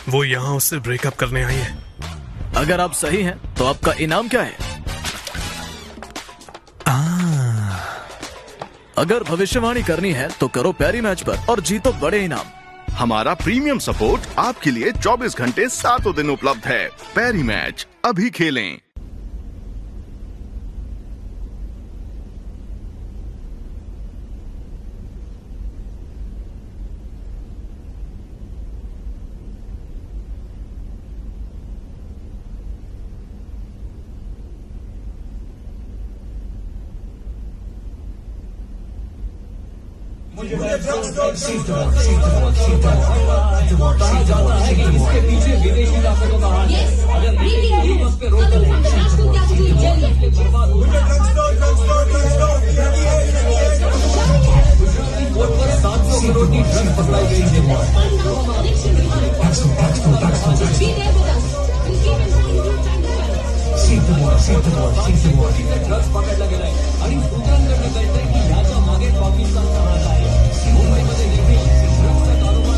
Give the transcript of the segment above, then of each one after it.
वो यहाँ उससे ब्रेकअप करने आई है। अगर आप सही हैं तो आपका इनाम क्या है? अगर भविष्यवाणी करनी है तो करो पैरी मैच पर और जीतो बड़े इनाम। हमारा प्रीमियम सपोर्ट आपके लिए 24 घंटे 7 दिन उपलब्ध है। पैरी मैच अभी खेलें। इसके पीछे विदेशी ताकतों का हाथ है। अगर बस पे रोक बोर्ड पर 700 करोड़ की ड्रग्स सप्लाई गई है। ड्रग्स पकड़ लगे आणि सूत्रांकडनं कळतंय की ह्याच्या मागे पाकिस्तानचा हात आहे। मुंबईमध्ये देखील ड्रग्सचा कारोबार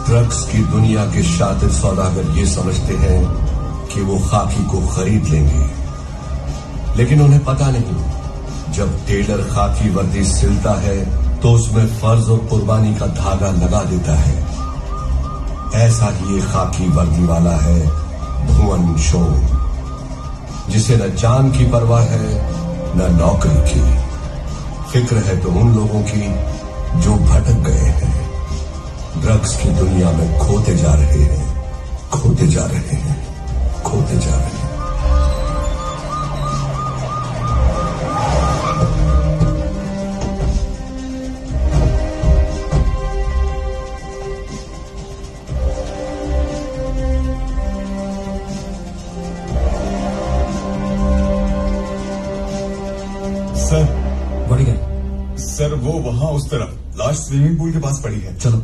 ड्रग्स की दुनिया के शातिर सौदागर ये समझते हैं कि वो खाकी को खरीद लेंगे, लेकिन उन्हें पता नहीं, जब टेलर खाकी वर्दी सिलता है तो उसमें फर्ज और कुर्बानी का धागा लगा देता है। ऐसा ही एक खाकी वर्दी वाला है भुवन शोम, जिसे न जान की परवाह है न नौकरी की। फिक्र है तो उन लोगों की जो भटक गए हैं, ड्रग्स की दुनिया में खोते जा रहे हैं, खोते जा रहे हैं, खोते जा रहे हैं। सर बढ़ गया। सर वो वहां उस तरफ लाश स्विमिंग पूल के पास पड़ी है। चलो।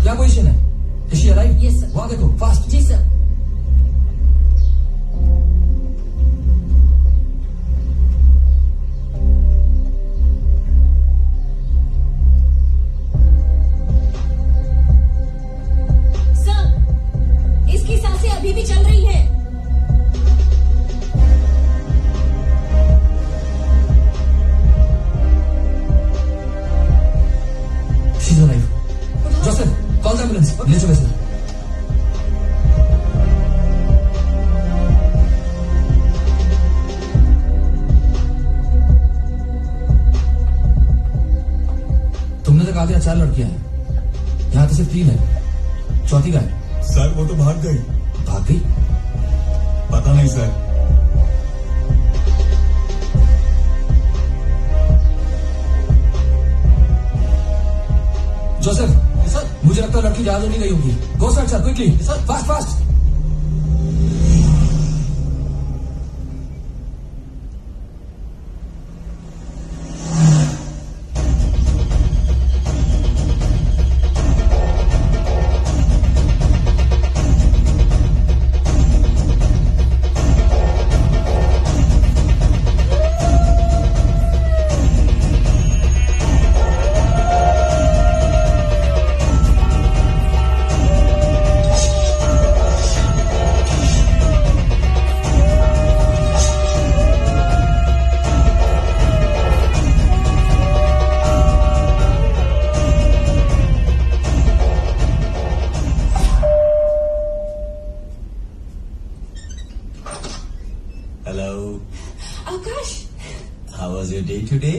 क्या पोजीशन है? Is she alive? Yes, sir. वहां देखो, फास्ट। जी सर। सर, इसकी सांसें अभी भी चल रही हैं। She's alive. Joseph, call the ambulance. ले चलो इसे। तुमने तो कहा था 4 लड़कियां हैं, यहाँ तो सिर्फ 3 है, चौथी का है। सर वो तो भाग गई। भाग गई? पता नहीं सर। जोसेफ सर, मुझे लगता है लड़की ज्यादा नहीं गई होगी। Go search sir, quickly sir, fast fast. Hello. Akash, How was your day today?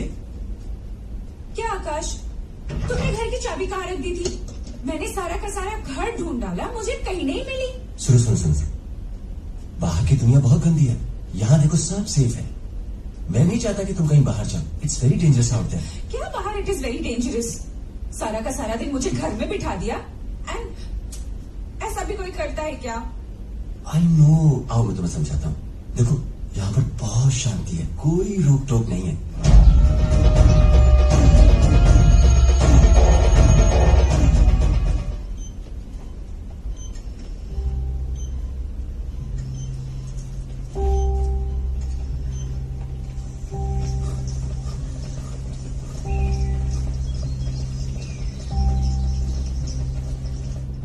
क्या आकाश, तुमने घर की चाबी कहाँ रख दी थी? मैंने सारा का सारा घर ढूंढ डाला, मुझे कहीं नहीं मिली। सुनो। बाहर की दुनिया बहुत गंदी है। यहाँ देखो सब सेफ है। मैं नहीं चाहता कि तुम कहीं बाहर जाओ। It's very dangerous out there. क्या बाहर? It is very dangerous. सारा का सारा दिन मुझे घर में बिठा दिया। एंड ऐसा भी कोई करता है क्या? I know. आओ मैं तुम्हें समझाता हूँ। देखो यहाँ पर बहुत शांति है, कोई रोक टोक नहीं है।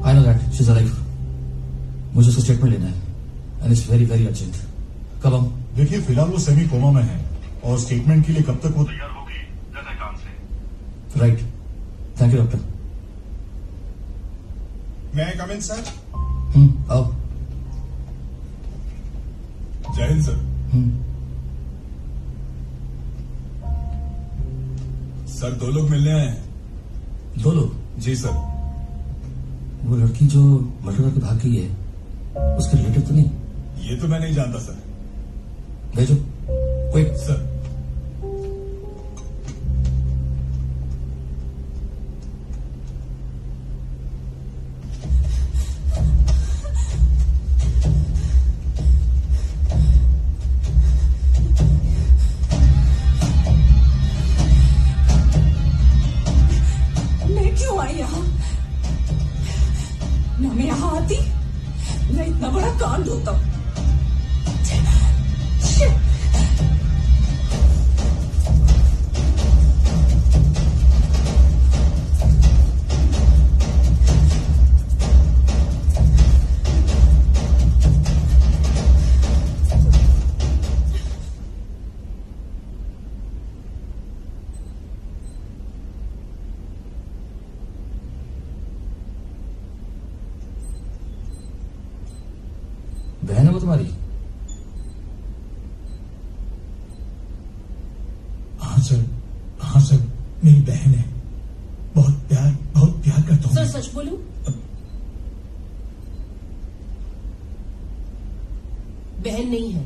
I know that she's alive. मुझे उसका स्टेटमेंट लेना है and it's very very urgent. कब हम? देखिए फिलहाल वो सेमी कोमा में है और स्टेटमेंट के लिए कब तक वो तैयार होगी ज्यादा काम से। Right, thank you doctor. मैं कम इन सर। आओ। जय हिंद सर। सर 2 लोग मिलने आए हैं। 2 लोग? जी सर। वो लड़की जो मर्डर करके भाग गई है, उसके रिलेटिव तो नहीं? ये तो मैं नहीं जानता सर। भेजो क्विक। सर मैं क्यों आई यहाँ? ना मैं यहाँ आती, मैं इतना बड़ा कांड होता। बहन है वो तुम्हारी? हाँ सर, मेरी बहन है। बहुत प्यार करता हूँ। सर सच बोलूं, बहन नहीं है।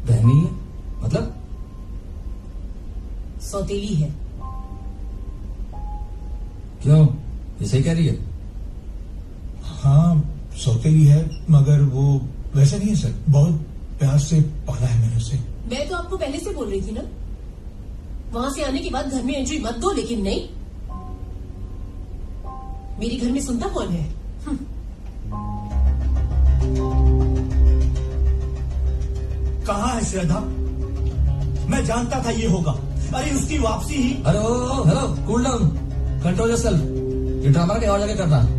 बहन नहीं है मतलब? सौतेली है। क्यों, ये सही कह रही है? हाँ सौतेली है, मगर वो वैसे नहीं है सर। बहुत प्यार से पाला है मैंने उसे। मैं तो आपको पहले से बोल रही थी ना, वहां से आने के बाद घर में एंट्री मत दो। लेकिन नहीं, मेरे घर में सुनता कौन है? कहाँ है श्रद्धा? मैं जानता था ये होगा। अरे उसकी वापसी ही। Hello, cool down, control yourself. ये ड्रामा कहीं और जाके करना।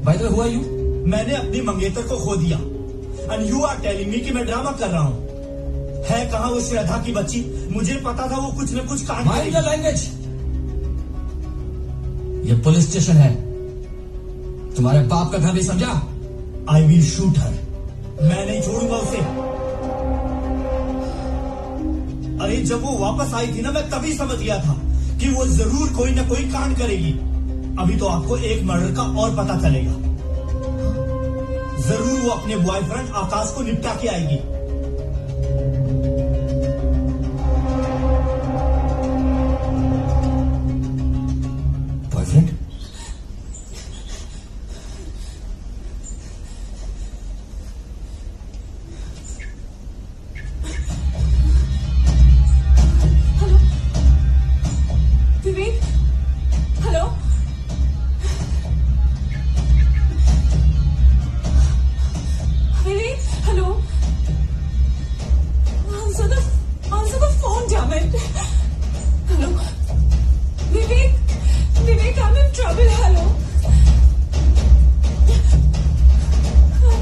भाई तो हुआ यूं? मैंने अपनी मंगेतर को खो दिया and you are telling me कि मैं ड्रामा कर रहा हूँ। है कहाँ वो श्रद्धा की बच्ची? मुझे पता था वो कुछ न कुछ कांड माइंड योर लैंग्वेज। ये पुलिस स्टेशन है, तुम्हारे बाप का घर नहीं समझा? आई विल शूट हर। मैं नहीं छोड़ूंगा उसे। अरे जब वो वापस आई थी ना, मैं तभी समझ गया था कि वो जरूर कोई ना कोई कांड करेगी। अभी तो आपको एक मर्डर का और पता चलेगा। जरूर वो अपने बॉयफ्रेंड आकाश को निपटा के आएगी। Boyfriend? Vivek, hello. Vivek, hello. Answer the phone, damn it. Hello. Vivek, I'm in trouble. Hello.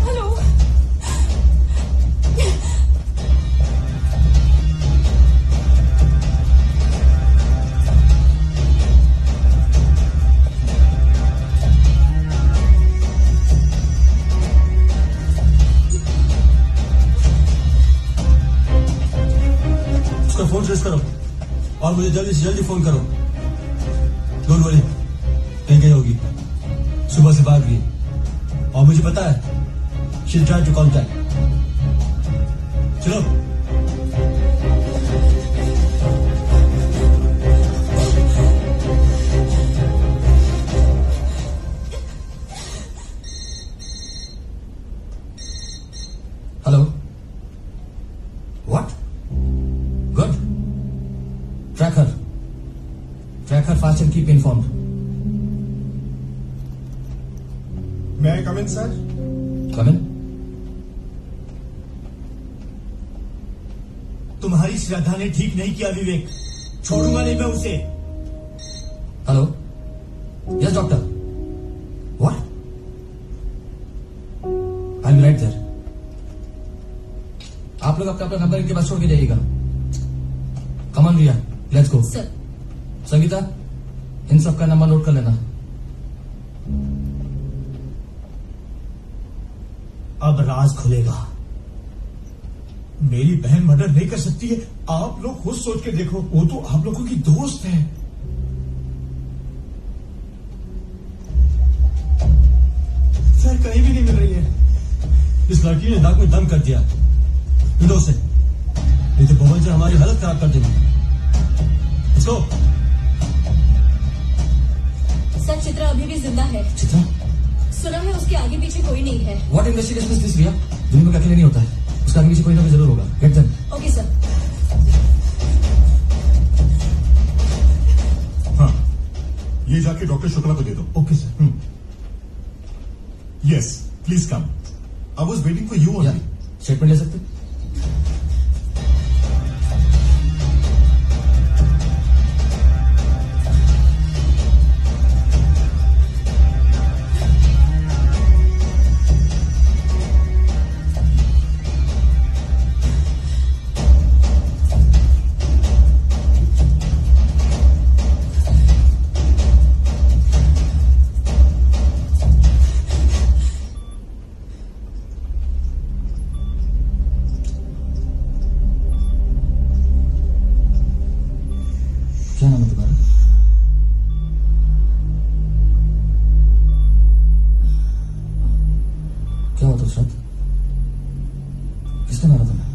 Hello. उसका फोन ट्रेस करो और मुझे जल्दी से जल्दी फोन करो। डोंट वरी, कहीं गई होगी, सुबह से बाहर गई और मुझे पता है शी ट्राई टू कॉन्टैक्ट। चलो। Hello. What? Good. Track her fast and keep informed. May I come in, sir? Come in. तुम्हारी श्रद्धा ने ठीक नहीं किया विवेक। छोड़ूंगा नहीं मैं उसे। Hello. Yes, doctor. What? I'll be right there. आप लोग अपना नंबर इनके पास छोड़ के जाइएगा। Come on, Riya. Let's go. Sir. Sangeeta, इन सब का नंबर नोट कर लेना। अब राज खुलेगा। मेरी बहन मर्डर नहीं कर सकती है। आप लोग खुद सोच के देखो, वो तो आप लोगों की दोस्त है। सर कहीं भी नहीं मिल रही है। इस लड़की ने नाक में दम कर दिया विंडो से। नहीं तो बबल से हमारी हालत खराब कर देगी। Let's go. सर चित्रा अभी भी जिंदा है। चित्रा? सुना है उसके आगे पीछे कोई नहीं है। What investigation is this, Riya? दुनिया में अकेले नहीं होता है। उसका आगे पीछे कोई ना कोई जरूर होगा। Get them. Okay sir. हाँ, ये जाके डॉक्टर शुक्ला को दे दो। Okay sir. Yes, please come. I was waiting for you only. Statement ले सकते? क्या नाम है तुम्हारा? क्या हुआ तुझे? किसने मारा तुम्हें?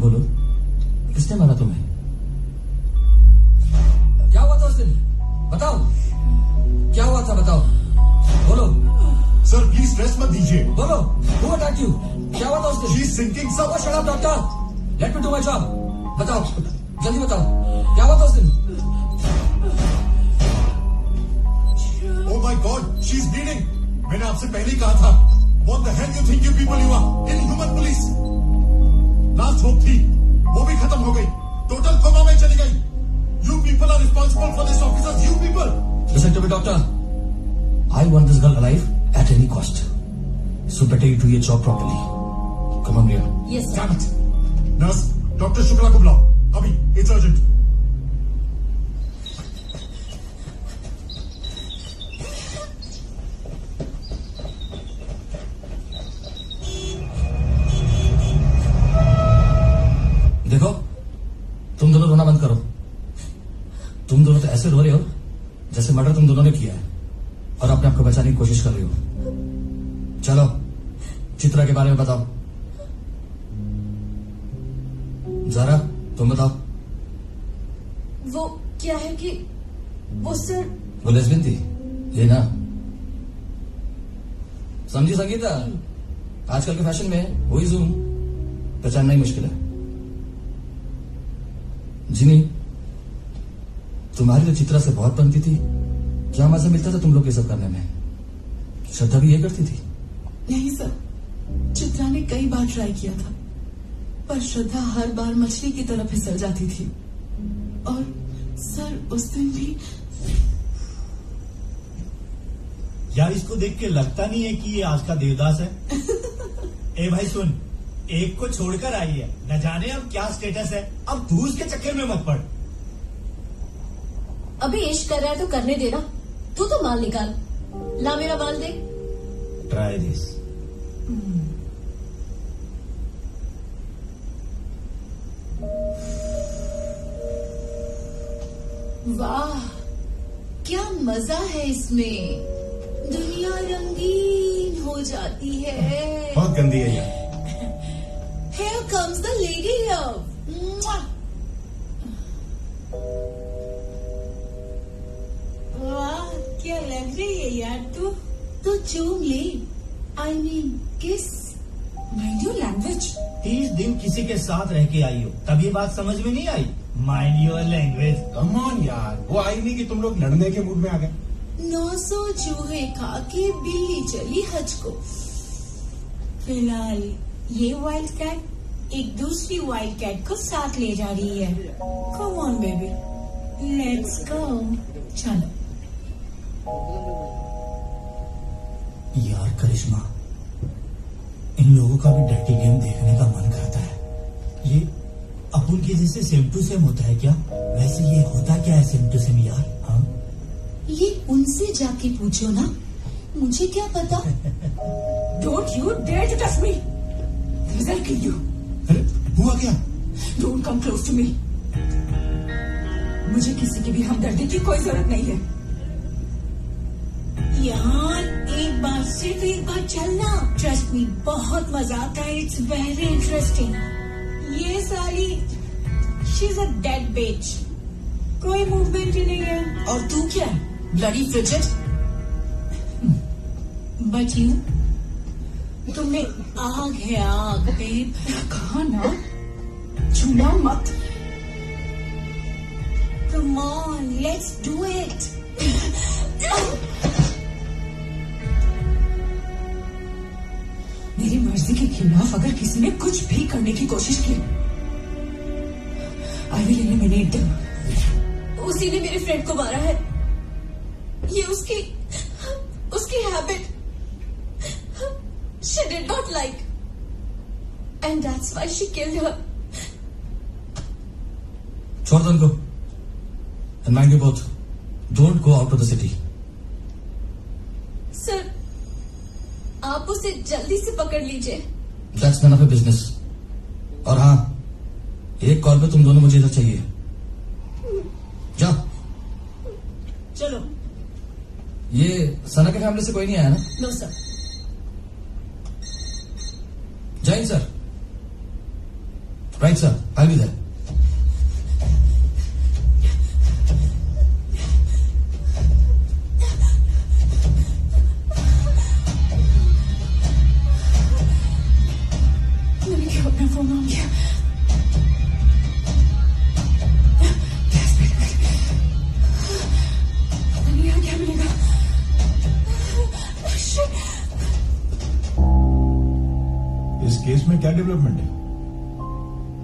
बोलो, किसने मारा तुम्हें? क्या हुआ था उस दिन? बताओ, क्या हुआ था? बताओ, बोलो। सर प्लीज रेस्ट मत दीजिए। बोलो, who attacked you? क्या हुआ था उस दिन? She is sinking sir. Shut up, doctor. Let me do my job. बताओ, जल्दी बताओ, क्या हुआ था उस दिन? Oh my God, she is bleeding. मैंने आपसे पहले ही कहा था। What the hell you think you people you are? Inhuman police. Last hope थी, वो भी खत्म हो गई। टोटल कोमा में चली गई। You people are responsible for this officers. You people. Listen to me, doctor. I want this girl alive at any cost. So better you do your job properly. Come on, Riya. Yes sir. Damn it. Nurse, doctor Shukla को बुलाओ अभी। It's urgent. देखो, ऐसे रो रहे हो जैसे murder तुम दोनों ने किया है और अपने आप को बचाने की कोशिश कर रही हो। चलो चित्रा के बारे में बताओ। ज़ारा तुम बताओ। वो क्या है कि वो सर वो लेस्बियन थी ये ना, समझी संगीता? आजकल के फैशन में वही जूम पहचानना ही मुश्किल है। जिनी तुम्हारी तो चित्रा से बहुत बनती थी, क्या मजा मिलता था तुम लोग ये सब करने में? श्रद्धा भी ये करती थी? नहीं सर, चित्रा ने कई बार ट्राई किया था पर श्रद्धा हर बार मछली की तरफ फिसल जाती थी। और सर उस दिन भी यार इसको देख के लगता नहीं है कि ये आज का देवदास है। ए भाई सुन, एक को छोड़कर आई है, न जाने अब क्या स्टेटस है। अब तू उसके चक्कर में मत पड़। अभी इश्क कर रहा है तो करने देना। तू तो माल निकाल, ला मेरा माल दे। Try this. वाह क्या मजा है इसमें, दुनिया रंगीन हो जाती है। बहुत गंदी है यार। Here comes the lady love. वाह क्या लग रही है यार तू। तो चूम ले, I mean kiss. Mind your language. 30 दिन किसी के साथ रह के आई हो, तभी बात समझ में नहीं आई। Mind your language. Come on यार, वो आई नहीं कि तुम लोग लड़ने के मूड में आ गए। 900 चूहे खा के बिल्ली चली हज को। फिलहाल ये वाइल्ड कैट एक दूसरी वाइल्ड कैट को साथ ले जा रही है। Come on baby, let's go. चलो यार करिश्मा, इन लोगों का भी डर्टी गेम देखने का मन करता है। ये अपन के जैसे सेम टू सेम होता है क्या? वैसे ये होता क्या है सेम टू सेम यार? हाँ ये उनसे जाके पूछो ना, मुझे क्या पता। Don't you dare to touch me, I'll kill you. अरे हुआ क्या? Don't come close to me. मुझे किसी की भी हमदर्दी की कोई जरूरत नहीं है। यार एक बार सिर्फ एक बार चलना, ट्रस्ट मी बहुत मजा आता है। It's very interesting. ये साली शी इज अ डेड बिच, कोई मूवमेंट ही नहीं है। और तू क्या है, ब्लडी फ्रिजिड? बट यू, तुम्हें आग है आग बेब। कहा ना छूना मत। Come on let's do it. मेरी मर्जी के खिलाफ अगर किसी ने कुछ भी करने की कोशिश की, आई विल एलिमिनेट देम। उसी ने मेरे फ्रेंड को मारा है। ये उसकी habit she did not like, and that's why she killed her. छोड़ दो उनको, and mind you both, don't go out of the city. Sir आप उसे जल्दी से पकड़ लीजिए। That's none of your business. और हाँ, एक कॉल पे तुम दोनों मुझे इधर चाहिए। जाओ। चलो। ये सना के फैमिली से कोई नहीं आया ना? No sir. जय हिंद sir. Right sir, I will there. मैंने क्यों अपना फोन ऑन किया? यहाँ क्या मिलेगा? इस केस में क्या डेवलपमेंट है?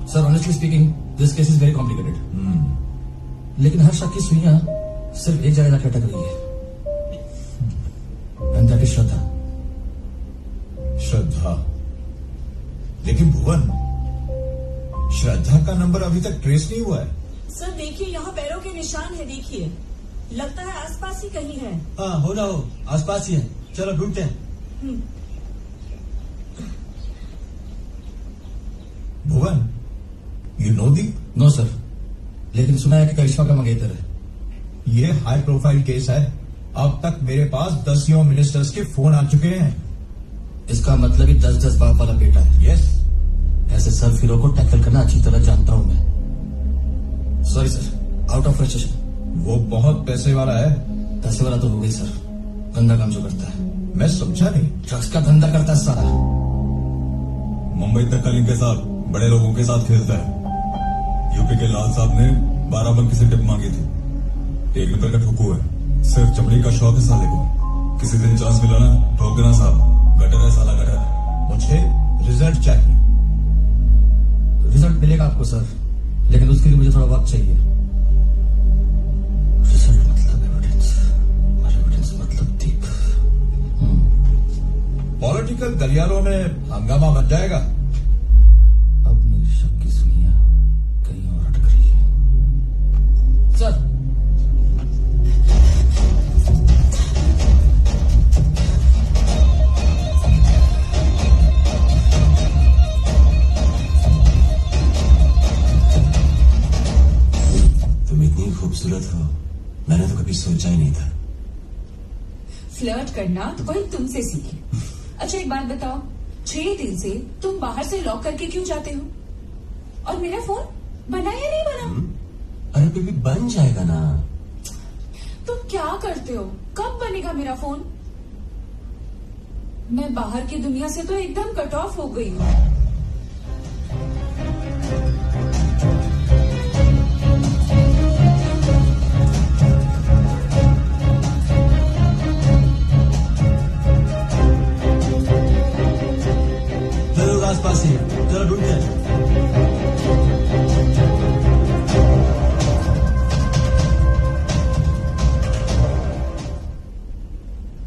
Sir honestly speaking this case is very complicated. लेकिन हर शक की सुइयां सिर्फ एक जगह जाकर अटक रही है, एंड दैट इज श्रद्धा। श्रद्धा? लेकिन भुवन, श्रद्धा का नंबर अभी तक ट्रेस नहीं हुआ है। सर देखिए यहाँ पैरों के निशान है, देखिए लगता है आसपास ही कहीं है। हाँ हो ना हो, आसपास ही है। चलो ढूंढते हैं। Bhuvan, you know the? No sir, लेकिन सुना है कि करिश्मा का मंगेतर है। ये हाई प्रोफाइल केस है। अब तक मेरे पास 10 मिनिस्टर्स के फोन आ चुके हैं। इसका मतलब ही 10-10 बाप वाला बेटा है। यस, ऐसे सर फिरो को टैकल करना अच्छी तरह जानता हूं मैं। Sorry sir, out of frustration. वो बहुत पैसे वाला है। पैसे वाला तो हो गई सर, गंदा काम जो करता है। मैं समझा नहीं। ड्रग्स का धंधा करता है सारा। मुंबई तक कलिंग के साथ बड़े लोगों के साथ खेलता है। यूपी के लाल साहब ने 12 बंक की टिप मांगी थी। 1 रुपए का ठुकू है, सिर्फ चमड़ी का शौक है साले को। किसी दिन चांस मिला ना, ठोक देना साहब। गटर है साला, गटर। मुझे रिजल्ट चाहिए। रिजल्ट मिलेगा आपको सर, लेकिन उसके लिए मुझे थोड़ा वक्त चाहिए। रिजल्ट मतलब एविडेंस, और एविडेंस मतलब दीप। पॉलिटिकल गलियारों में हंगामा बन जाएगा। अब मेरी शक की सुनिया कहीं और अटक रही है। सर, तुम इतनी खूबसूरत हो, मैंने तो कभी सोचा ही नहीं था। फ्लर्ट करना तो कोई तुमसे सीखे। अच्छा एक बात बताओ, 6 दिन से तुम बाहर से लॉक करके क्यों जाते हो? और मेरा फोन बना या नहीं बना? अरे बेबी, बन जाएगा ना। तुम क्या करते हो? कब बनेगा मेरा फोन? मैं बाहर की दुनिया से तो एकदम कट ऑफ हो गई हूँ। आसपास ही जरा ढूंढते हैं।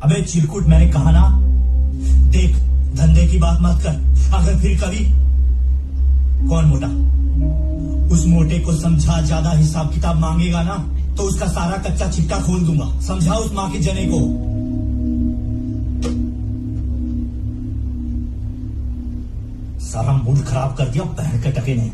अबे चिरकुट, मैंने कहा ना, देख धंधे की बात मत कर। अगर फिर कभी कौन मोटा, उस मोटे को समझा, ज्यादा हिसाब किताब मांगेगा ना तो उसका सारा कच्चा चिट्टा खोल दूंगा। समझा उस माँ के जने को। सारा मूड खराब कर दिया बहन के टके ने।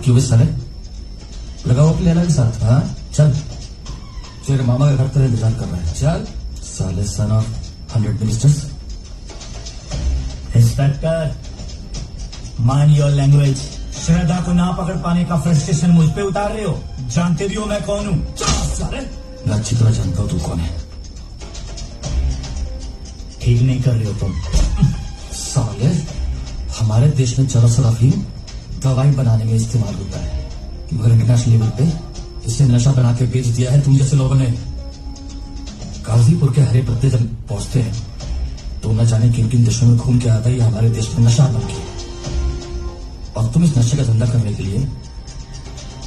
क्यों बे साले, लगाओ अपने लेना के साथ। हाँ चल, तेरे मामा के घर तेरा इंतजार कर रहा है। चल साले, son of 100 ministers. Inspector, mind your language. Shraddha को ना पकड़ पाने का फ्रस्ट्रेशन मुझ पे उतार रहे हो। जानते भी हो मैं कौन हूँ? साले, मैं अच्छी तरह जानता हूँ तू कौन है। ठीक नहीं कर रहे हो तुम। साले, हमारे देश में जरा सा अफीम दवाई बनाने में इस्तेमाल होता है, मगर इंटरनेशनल लेवल पे इसे नशा बना के बेच दिया है तुम जैसे लोगों ने। गाजीपुर के हरे पत्ते जब पहुंचते हैं तो न जाने किन किन देशों में घूम के आता है हमारे देश में नशा बन के। और तुम इस नशे का धंधा करने के लिए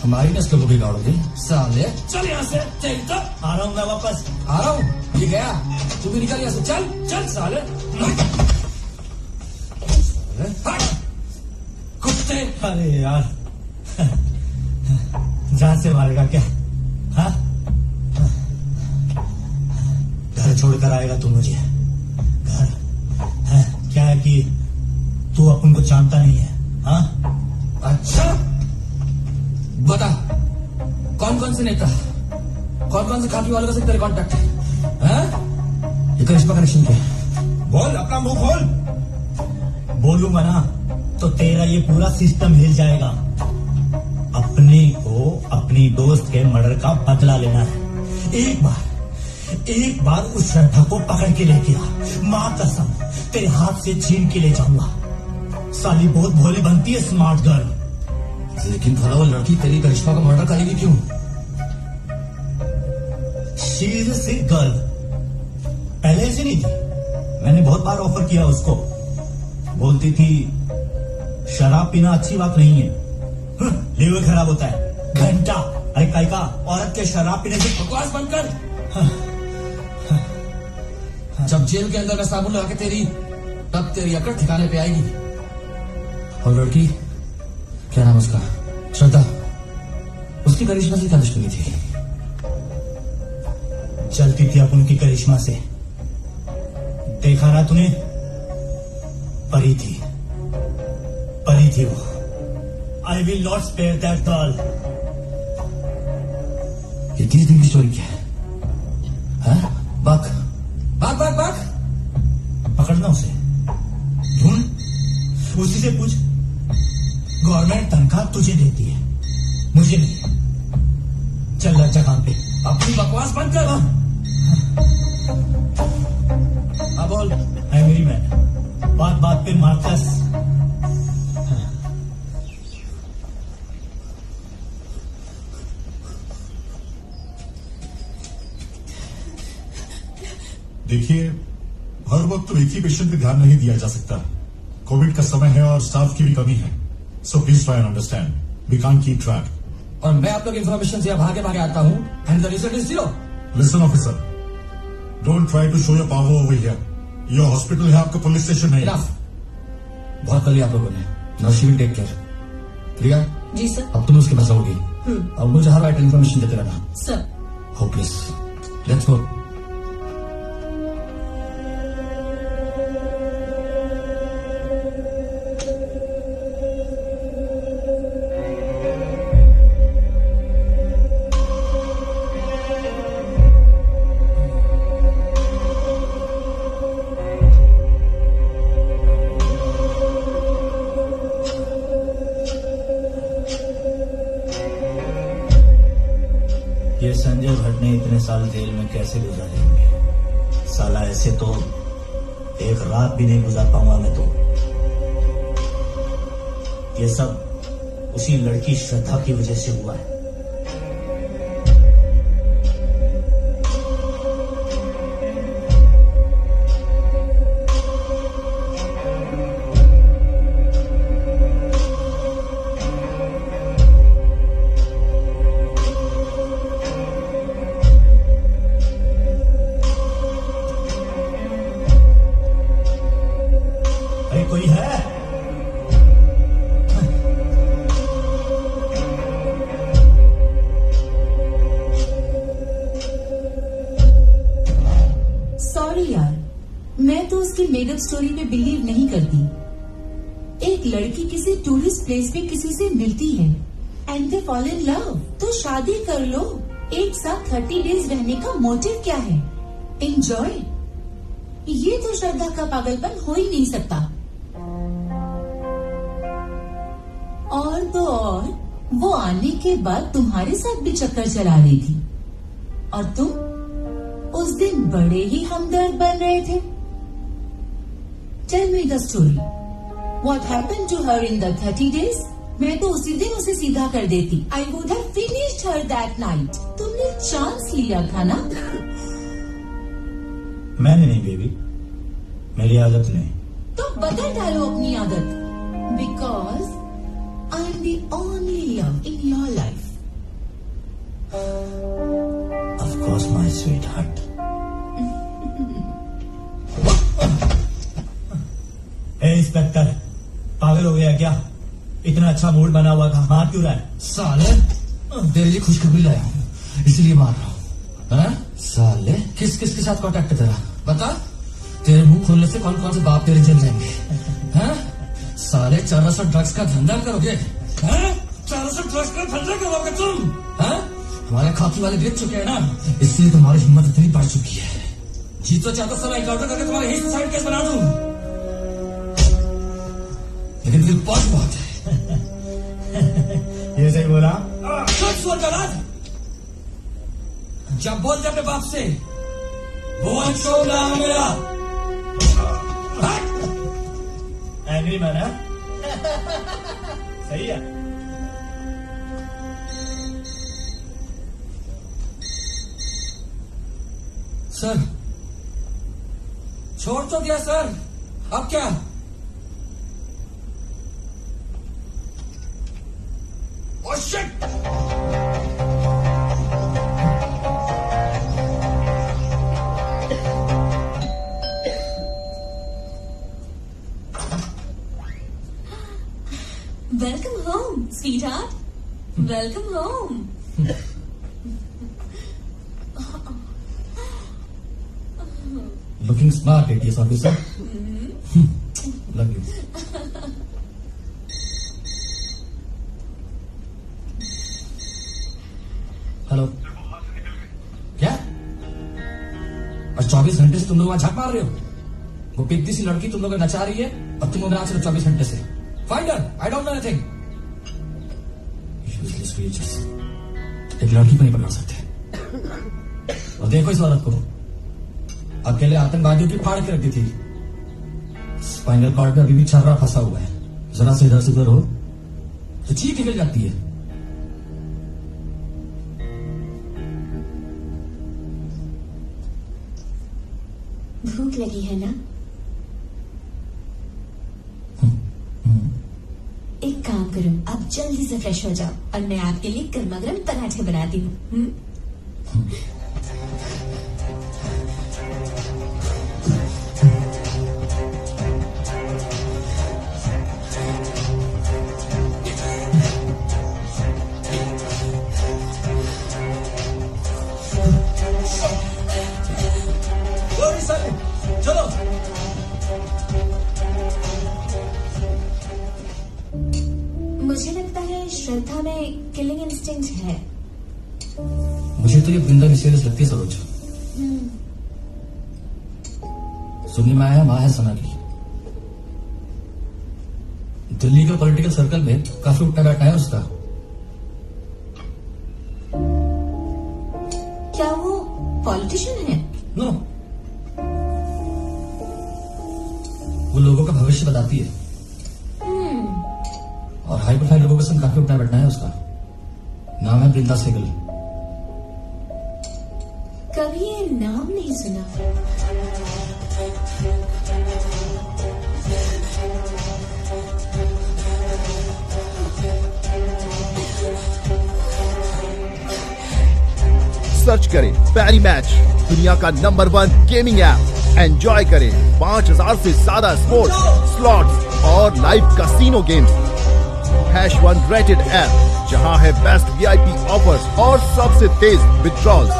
हमारी नस्ल को बिगाड़ोगे। साले चल यहाँ से। चल, आ रहा हूँ मैं वापस। आ रहा हूँ, ये गया, तू भी निकल यहाँ से। चल चल साले, कुत्ते। अरे यार, जान से मारेगा क्या? हाँ, घर छोड़कर आएगा तू मुझे। घर है क्या है कि तू अपन को जानता नहीं है? हाँ, अच्छा बता, कौन कौन से नेता, कौन कौन से खाकी वालों से तेरे कांटेक्ट है? ये करिश्मा कनेक्शन क्या? बोल, अपना मुंह खोल। बोलूंगा ना तो तेरा ये पूरा सिस्टम हिल जाएगा। अपने को अपनी दोस्त के मर्डर का बदला लेना है। एक बार उस श्रद्धा को पकड़ के लेके आ, मां कसम तेरे हाथ से छीन के ले जाऊंगा। साली बहुत भोली बनती है, स्मार्ट गर्ल। लेकिन भला वो लड़की तेरी करिश्मा का मर्डर करेगी क्यों? She is a sick girl. पहले ऐसी नहीं थी, मैंने बहुत बार ऑफर किया उसको। बोलती थी शराब पीना अच्छी बात नहीं है, लीवर खराब होता है। घंटा अरे काय का औरत के शराब पीने से बकवास बंद कर। जब जेल के अंदर मैं साबुन लगा के तेरी तब तेरी अकड़ ठिकाने पे आएगी। और लड़की क्या नाम उसका? श्रद्धा। उसकी करिश्मा से क्या दुश्मनी थी? चलती थी अपन की करिश्मा से, देखा ना तूने? परी थी वो। I will not spare that girl. ये 30 दिन की स्टोरी क्या है? हाँ? बाक पकड़ना उसे, ढूंढ, उसी से पूछ। गवर्नमेंट तनख्वाह तुझे देती है, मुझे नहीं। चल अच्छा काम पे। अपनी बकवास बंद कर। हाँ बोल। है मेरी मैन, बात पे मार्कस। देखिए, हर वक्त तो एक ही पेशेंट पे ध्यान नहीं दिया जा सकता। कोविड का समय है और स्टाफ की भी कमी है। So please try and understand, we can't keep track. और मैं आप लोग इन्फॉर्मेशन से भागे आता हूँ and the result is 0। Listen officer, don't try to show your power over here. ये हॉस्पिटल है, आपका पुलिस स्टेशन नहीं। बहुत कर लिया आप लोगों ने। Now she will take care. Priya ji sir. अब तुम उसके पास रहोगी। अब मुझे हर राइट इन्फॉर्मेशन देते रहना सर। हो प्लीज, लेट्स गो। ये संजय भट्ट ने इतने साल जेल में कैसे गुजारे होंगे? साला ऐसे तो एक रात भी नहीं गुजार पाऊंगा मैं तो। ये सब उसी लड़की श्रद्धा की वजह से हुआ है। कोई है? सॉरी यार, मैं तो उसकी मेकअप स्टोरी पे बिलीव नहीं करती। एक लड़की किसी टूरिस्ट प्लेस पे किसी से मिलती है and they fall in love, तो शादी कर लो। एक साथ 30 डेज रहने का मोटिव क्या है? एंजॉय। ये तो श्रद्धा का पागलपन हो ही नहीं सकता। और तो और वो आने के बाद तुम्हारे साथ भी चक्कर चला रही थी और तुम उस दिन बड़े ही हमदर्द बन रहे थे। Tell me the story, what happened to her in the 30 days? मैं तो उसी दिन उसे सीधा कर देती। I would have finished her that night. तुमने चांस लिया था ना? मैंने नहीं बेबी, मेरी आदत नहीं। तो बदल डालो अपनी आदत। Because I am the only love in your life. Of course, my sweetheart. A inspector, पागल हो गया क्या? इतना अच्छा मूड बना हुआ था, मार क्यों रहा है? साले, तेरे लिए खुशखबरी लाया हूँ, इसलिए मार रहा हूँ। साले, किस किस के साथ कांटेक्ट है तेरा? बता। तेरे मुंह खोलने से कौन कौन से बाप तेरे जल जाएंगे? हैं? साले 400 ड्रग्स का धंधा करोगे? हैं? 400 ड्रग्स का धंधा करोगे तुम? हैं? हमारे खाकी वाले बेच चुके हैं ना, इसलिए तुम्हारी हिम्मत इतनी बढ़ चुकी है। जीतो चाहता साला इनकाउंटर करके तुम्हारे ही सुसाइड केस बना दूं, लेकिन फिर बहुत है। ये सही बोला? जब बोलते अपने बाप से, बोल शो नाम मेरा। एंग्री मैन है? सही है। सर, छोड़ तो दिया सर, अब क्या? Oh shit! Welcome home, sweetheart. Welcome home. Looking smart, ATS officer. Love you. Hello क्या? और 24 घंटे से तुम लोग वहां झाक मार रहे हो? वो पिद्दी सी लड़की तुम लोग को नचा रही है और तुम लोग नाच रहे हो 24 घंटे से. Find her. I don't know anything. Useless creatures. एक लड़की को नहीं पकड़ सकते. और देखो इस औरत को. अकेले आतंकवादियों की फाड़ के रख दी थी. स्पाइनल कॉर्ड में अभी भी छर्रा फंसा हुआ है. जरा से इधर से उधर हो तो चीख निकल जाती है. भूख लगी है ना? एक काम करो, आप जल्दी से फ्रेश हो जाओ और मैं आपके लिए गर्मा गर्म पराठे बनाती हूँ. चलो. मुझे लगता है श्रद्धा में किलिंग इंस्टिंक्ट है. मुझे तो ये बिंदा मिस्टीरियस लगती है सरोज. सुनने में आया माँ है सना की. दिल्ली के पॉलिटिकल सर्कल में काफी उठना बैठना है उसका. क्या वो पॉलिटिशियन है? नो. वो लोगों का भविष्य बताती है और हाई प्रोफाइल लोगों के संग काफी उठना बैठना है उसका. नाम है वृंदा सहगल. कभी ये नाम नहीं सुना. सर्च करें पैरी मैच, दुनिया का नंबर 1 गेमिंग ऐप. एंजॉय करें 5000 से ज्यादा स्पोर्ट्स, स्लॉट्स और live casino games. #1 rated app जहां है बेस्ट VIP ऑफर्स और सबसे तेज विड्रॉल्स.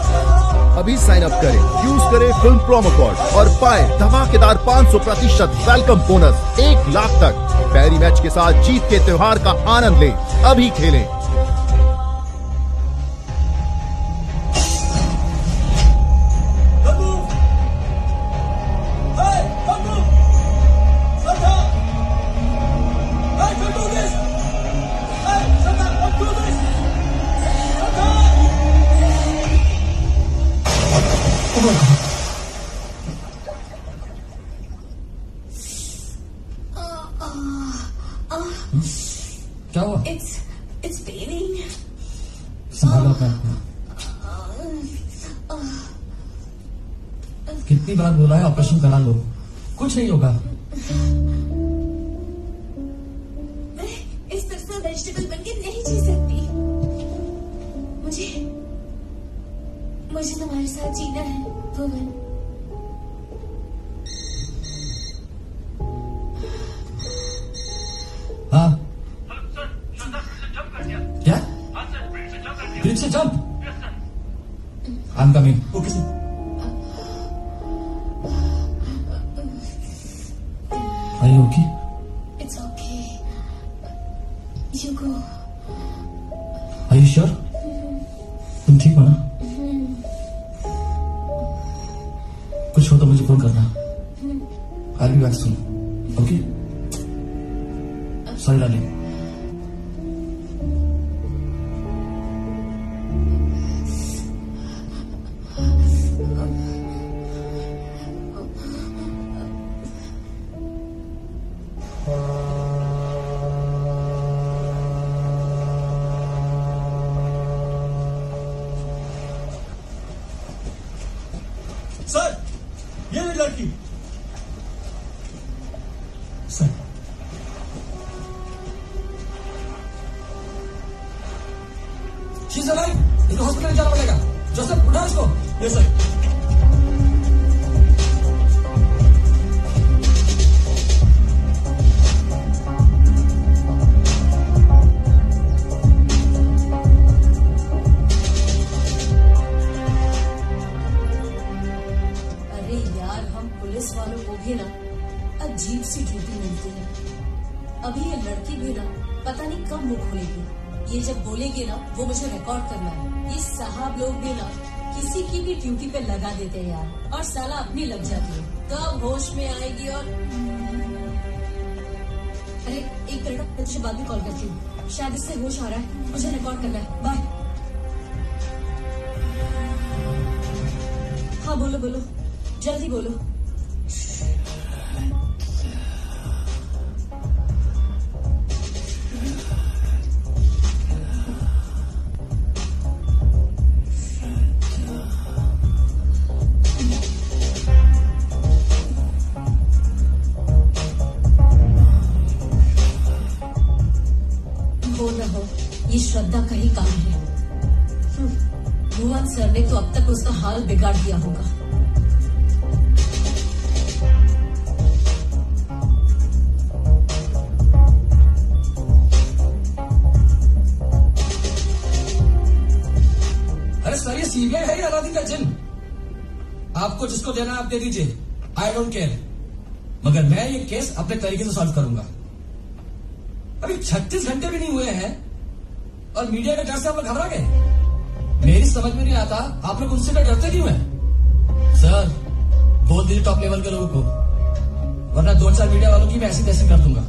अभी साइन अप करें, यूज करें फिल्म प्रोमो कोड और पाएं धमाकेदार 500% वेलकम बोनस 1 लाख तक. पैरी मैच के साथ जीत के त्योहार का आनंद लें. अभी खेलें. क्या हुआ? It's paining. संभालो अपने आप को. कितनी बार बोला है ऑपरेशन करा लो, कुछ नहीं होगा. मैं इस तरह से वेजिटेबल बनके नहीं जी सकती. मुझे तुम्हारे साथ जीना है भुवन. हाँ. क्या? ब्रिज से jump? I am coming. Okay sir. Are you okay? It's okay. You go. Are you sure? तुम ठीक हो ना? कुछ हो तो मुझे फोन करना. I'll be back soon. Okay? Sorry, darling. Sir, ये मेरी लड़की. सर, हम पुलिस वालों को भी ना अजीब सी ड्यूटी मिलती है। अभी ये लड़की भी ना पता नहीं कब मुंह खोलेगी। ये जब बोलेगी ना वो मुझे रिकॉर्ड करना है। ये साहब लोग भी ना किसी की भी ड्यूटी पे लगा देते हैं यार, और साला अपनी लग जाती है। कब होश में आएगी। और अरे एक मिनट, मैं तुझे बाद में कॉल करती हूँ। शायद इससे होश आ रहा है, मुझे रिकॉर्ड करना है। बाय। हाँ बोलो बोलो, जल्दी बोलो। ये श्रद्धा का ही काम है। भुवन सर ने तो अब तक उसका हाल बिगाड़ दिया होगा। अरे सर, ये सीबीआई है या अलादीन का जिन? आपको जिसको देना आप दे दीजिए, आई डोंट केयर। मगर मैं ये केस अपने तरीके से सॉल्व करूंगा। अभी 36 घंटे भी नहीं हुए हैं और मीडिया के डर से आप लोग घबरा गए। मेरी समझ में नहीं आता आप लोग उनसे डरते क्यों हैं? सर, बोल दीजिए टॉप लेवल के लोगों को, वरना 2-4 मीडिया वालों की मैं ऐसी तैसी कर दूंगा।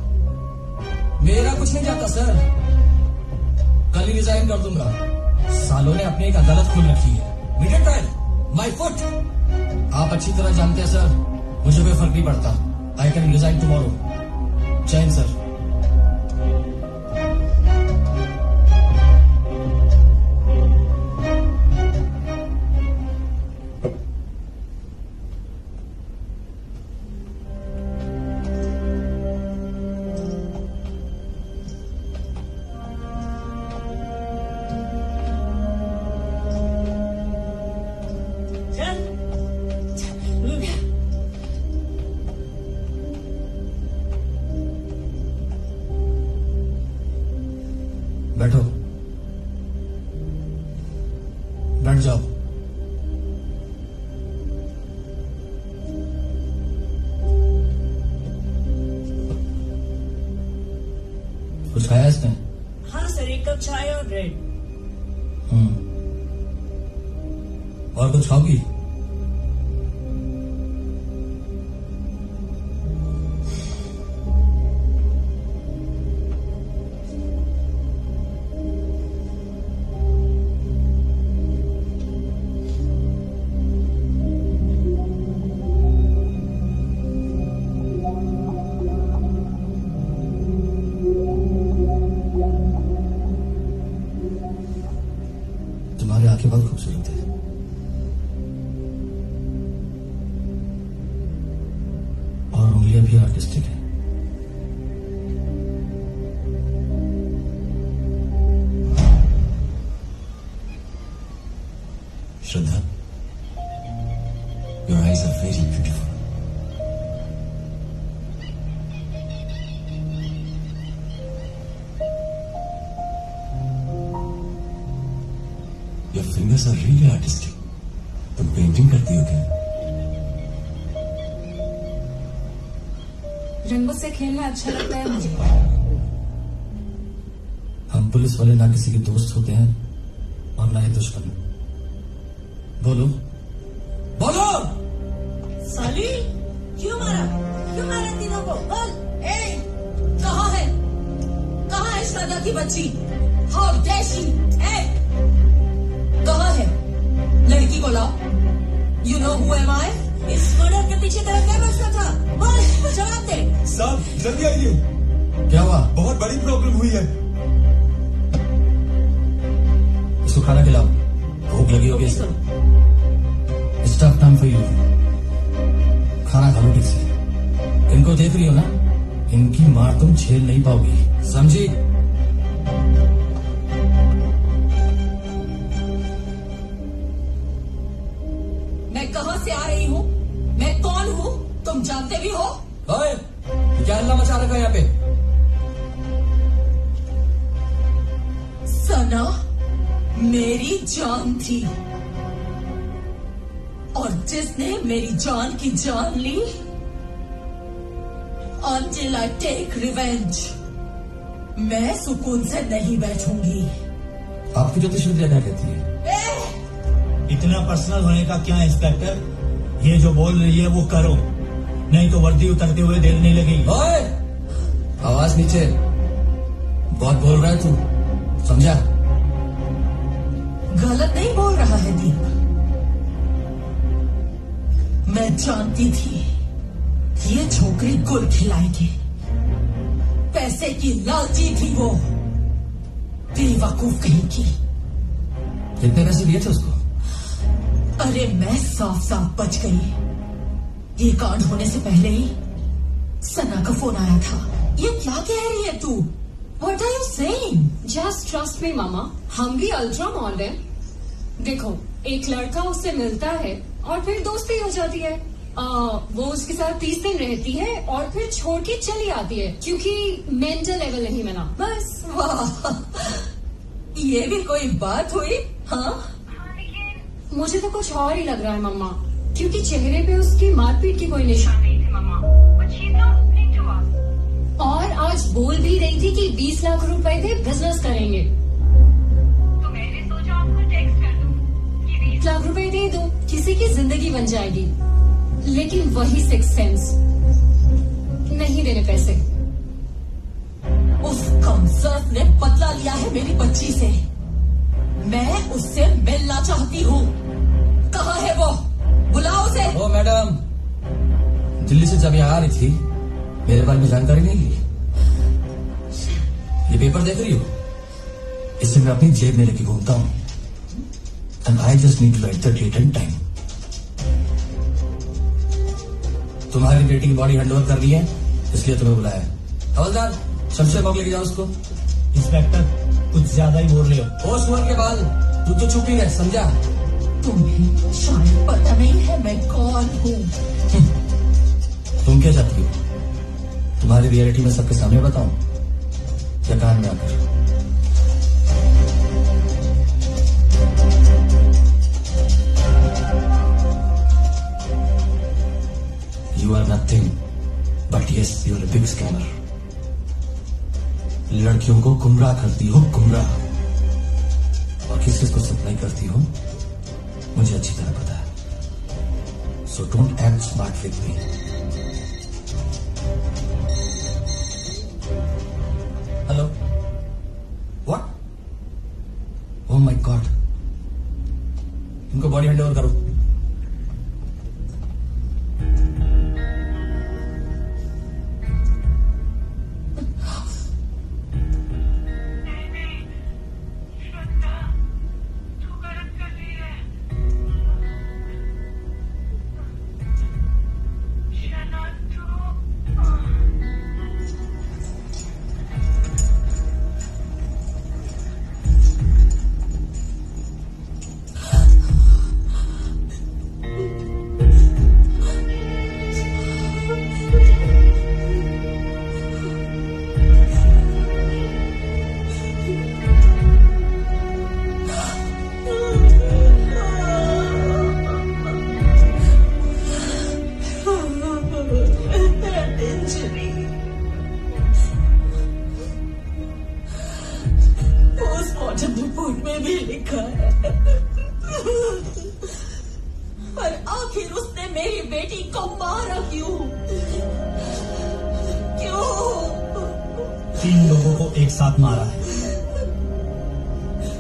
मेरा कुछ नहीं जाता सर, कल ही रिजाइन कर दूंगा। सालों ने अपनी एक अदालत खोल रखी है, मीडिया ट्रायल, माय फुट। आप अच्छी तरह जानते हैं सर, मुझे कोई फर्क नहीं पड़ता। I can resign tomorrow. जय हिंद सर। बैठो, बैठ जाओ। कुछ खाया इसने? हाँ सर, 1 कप चाय और ब्रेड। और कुछ खाओगी? तुम्हारी आंखें बहुत खूबसूरत है। और उंगलियां भी आर्टिस्टिक है। श्रद्धा, your eyes are very beautiful. Your fingers are really artistic. तुम पेंटिंग करती हो क्या? रंगों से खेलना अच्छा लगता है मुझे। हम पुलिस वाले ना किसी के दोस्त होते हैं और ना ही दुश्मन। बोलो बोलो। साली, क्यों मारा तीनों को? बोल। कहाँ है श्रद्धा की बच्ची? How dare she? कहाँ है? लड़की को लाओ। You know who am I? इस मर्डर के पीछे तेरा क्या मसला था? बोल, जवाब दे। साहब जल्दी आइए। क्या हुआ? बहुत बड़ी प्रॉब्लम हुई है। इसको खाना खिलाओ, भूख लगी होगी इसको। Stop time for you. खाना खा लो ठीक से। इनको देख रही हो ना, इनकी मार तुम झेल नहीं पाओगी, समझी? मैं कहाँ से आ रही हूँ, मैं कौन हूँ, तुम जानते भी हो? ओए, क्या हल्ला मचा रखा है यहाँ पे? सना मेरी जान थी, और जिसने मेरी जान की जान ली, until I take revenge, मैं सुकून से नहीं बैठूंगी। आपकी ज्योतिषविद्या क्या कहती है? इतना पर्सनल होने का क्या इंस्पेक्टर? ये जो बोल रही है वो करो, नहीं तो वर्दी उतरते हुए देर नहीं लगेगी। ओए! आवाज नीचे। बहुत बोल रहा है तू, समझा? गलत नहीं बोल रहा है दीप। मैं जानती थी ये छोकरी गुल खिलाएगी। पैसे की लालची थी वो, बेवकूफ कहीं की। कितने पैसे दिए थे उसको? अरे मैं साफ साफ बच गई। ये कांड होने से पहले ही सना का फोन आया था। ये क्या कह रही है तू? What are you saying? Just trust me मामा, हम भी अल्ट्रा मॉड हैं। देखो, एक लड़का उससे मिलता है और फिर दोस्ती हो जाती है। वो उसके साथ 30 दिन रहती है और फिर छोड़ के चली आती है क्योंकि मेंटल लेवल नहीं बना। बस। वाह, ये भी कोई बात हुई? हाँ, मुझे तो कुछ और ही लग रहा है मम्मा, क्योंकि चेहरे पे उसकी मारपीट की कोई निशान नहीं थे मम्मा। और आज बोल भी रही थी कि 20 लाख रुपए दे बिजनेस करेंगे। तो मैंने सोचा आपको टेक्स्ट कर दूं कि 20 लाख रुपए दे दो, किसी की जिंदगी बन जाएगी। लेकिन वही सिक्स सेंस, नहीं देने पैसे। उस कमजोर ने बदला लिया है मेरी बच्ची से। मैं उससे मिलना चाहती हूँ। कहाँ है वो? बुलाओ उसे। ओ मैडम, दिल्ली से जब यहाँ आ रही थी मेरे बारे में जानकारी नहीं ली। ये पेपर देख रही हो? इसे मैं अपनी जेब में लेके घूमता हूँ। And I just need to write the date and time. तुम्हारी बेटी की बॉडी हैंडओवर करनी है, इसलिए तुम्हें बुलाया है। हवलदार, शमशेर बाग लेके जाओ उसको। इंस्पेक्टर, कुछ ज्यादा ही बोल रहे हो। होश हुआ के बाद तू तो चुप ही है, समझा? तुम्हें शायद पता नहीं है मैं कौन हूँ। तुम क्या चाहती हो? तुम्हारी रियलिटी में सबके सामने बताऊं या कान में आकर? You are nothing, but yes, you are a big scammer. लड़कियों को गुमराह करती हो, गुमराह, और किस किस को सप्लाई करती हो मुझे अच्छी तरह पता है। So don't act smart with me. Hello, what? Oh my God, इनको बॉडी हैंड ओवर करो। पोस्टमार्टम रिपोर्ट में भी लिखा है, पर आखिर उसने मेरी बेटी को मारा क्यों? क्यों? 3 लोगों को एक साथ मारा है।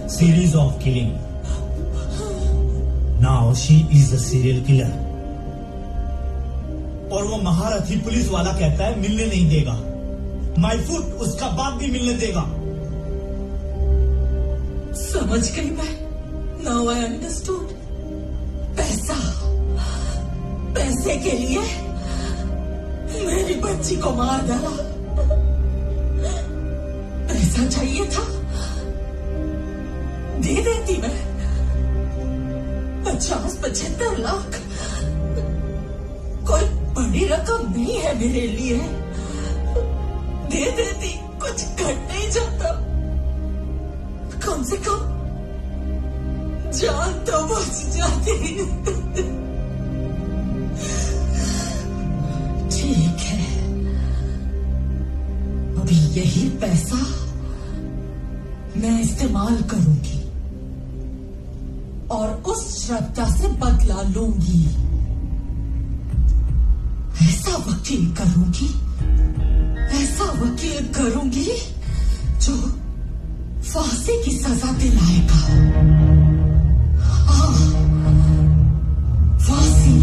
Series of killing. Now she is a serial killer. और वो महारथी पुलिस वाला कहता है मिलने नहीं देगा। माय फुट, उसका बाप भी मिलने देगा। समझ गई मैं। Now I understood. पैसा, पैसे के लिए मेरी बच्ची को मार डाला। पैसा चाहिए था, दे देती मैं। 50-75 लाख कोई बड़ी रकम नहीं है मेरे लिए। दे देती, कुछ घट नहीं जाता। कम से कम जान तो बच जाती। यही पैसा मैं इस्तेमाल करूंगी और उस श्रद्धा से बदला लूंगी। ऐसा वकील करूंगी जो फांसी की सजा दिलाएगा। हाँ, फांसी।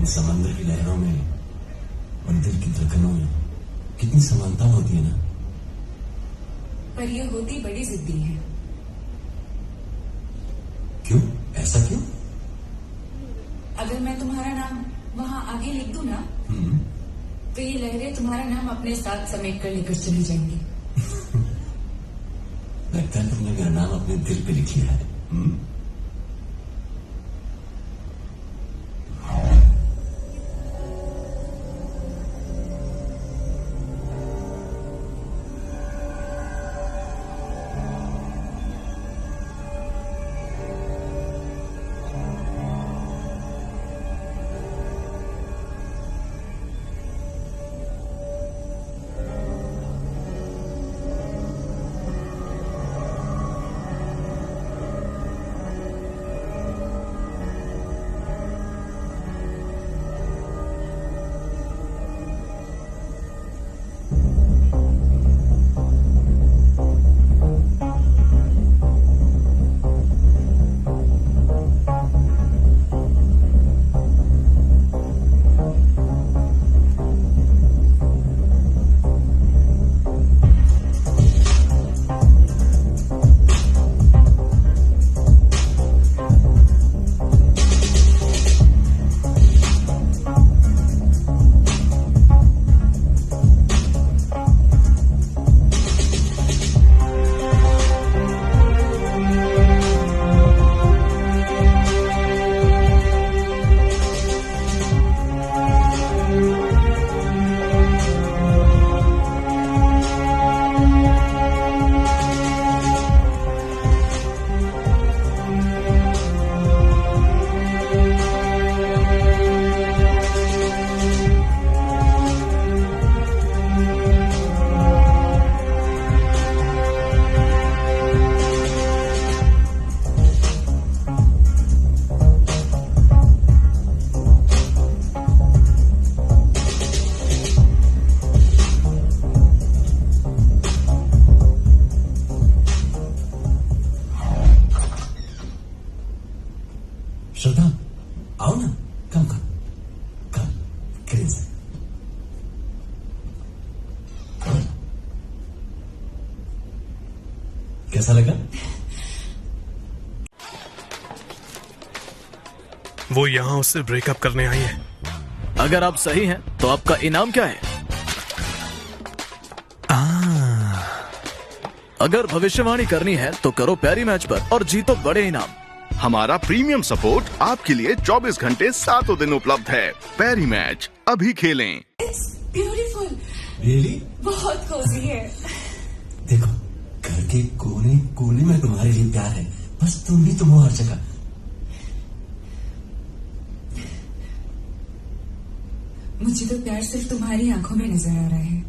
समंदर की लहरों में और दिल की धड़कनों में कितनी समानता होती है ना। पर यह होती बड़ी जिद्दी है। क्यों? ऐसा क्यों? अगर मैं तुम्हारा नाम वहां आगे लिख दूं ना, तो ये लहरें तुम्हारा नाम अपने साथ समेट कर लेकर चली जाएंगी। लगता है तुमने मेरा नाम अपने दिल पे लिख लिया है। श्रद्धा, आओ ना, कम क्रेज। कैसा लगा? वो यहाँ उससे ब्रेकअप करने आई है। अगर आप सही हैं तो आपका इनाम क्या है? अगर भविष्यवाणी करनी है तो करो प्यारी मैच पर और जीतो बड़े इनाम। हमारा प्रीमियम सपोर्ट आपके लिए 24 घंटे 7 दिन उपलब्ध है। पैरी मैच अभी खेलें। It's beautiful. रियली? बहुत कोजी है। देखो, घर के कोने कोने में तुम्हारे लिए प्यार है, बस तुम भी तुम हो हर जगह। मुझे तो प्यार सिर्फ तुम्हारी आंखों में नजर आ रहा है।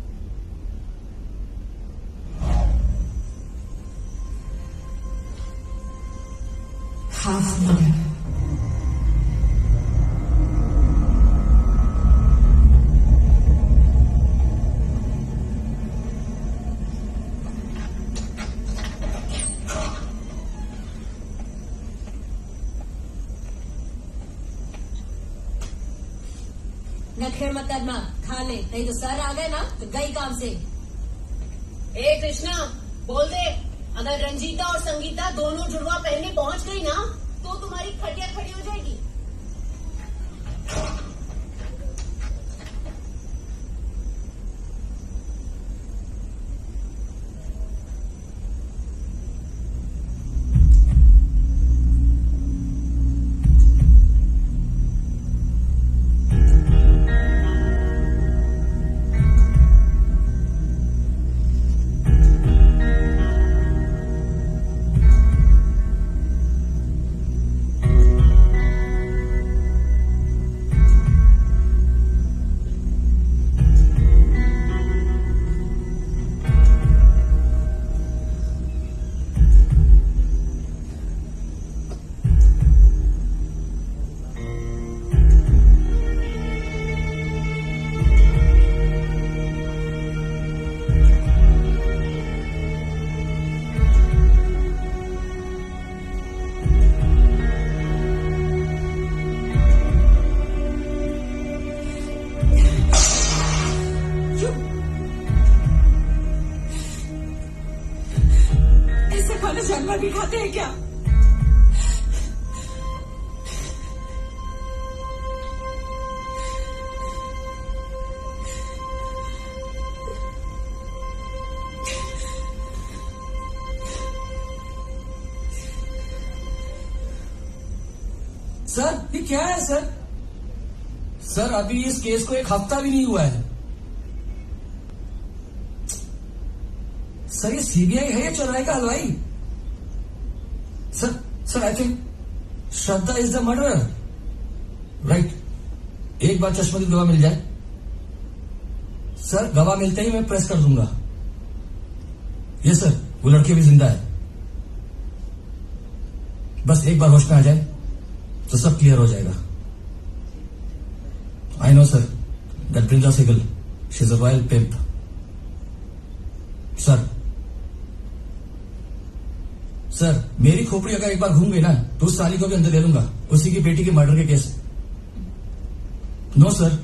नखरे मत करना, खा ले, नहीं तो सर आ गए ना तो गई काम से। ए कृष्णा, बोल दे, अगर रंजीता और संगीता दोनों जुड़वा पहनने पहुंच गई ना तो तुम्हारी खटिया खड़ी हो जाएगी। ऐसे खाना जानवर भी खाते हैं क्या? सर ये क्या है सर? सर अभी इस केस को 1 हफ्ता भी नहीं हुआ है। सर ये सीबीआई है या चौराहे का हलवाई? Sir I think Shraddha is the murderer, right? एक बार चश्मदीद गवाह मिल जाए सर, गवाह मिलते ही मैं प्रेस कर दूंगा। यस सर, वो लड़की भी जिंदा है, बस एक बार होश में आ जाए तो सब क्लियर हो जाएगा। I know sir, that Brinda Sehgal, she is a royal pimp. Sir मेरी खोपड़ी अगर एक बार घूम गई ना तो उस साली को भी अंदर ले लूंगा, उसी की बेटी के मर्डर के केस। नो सर,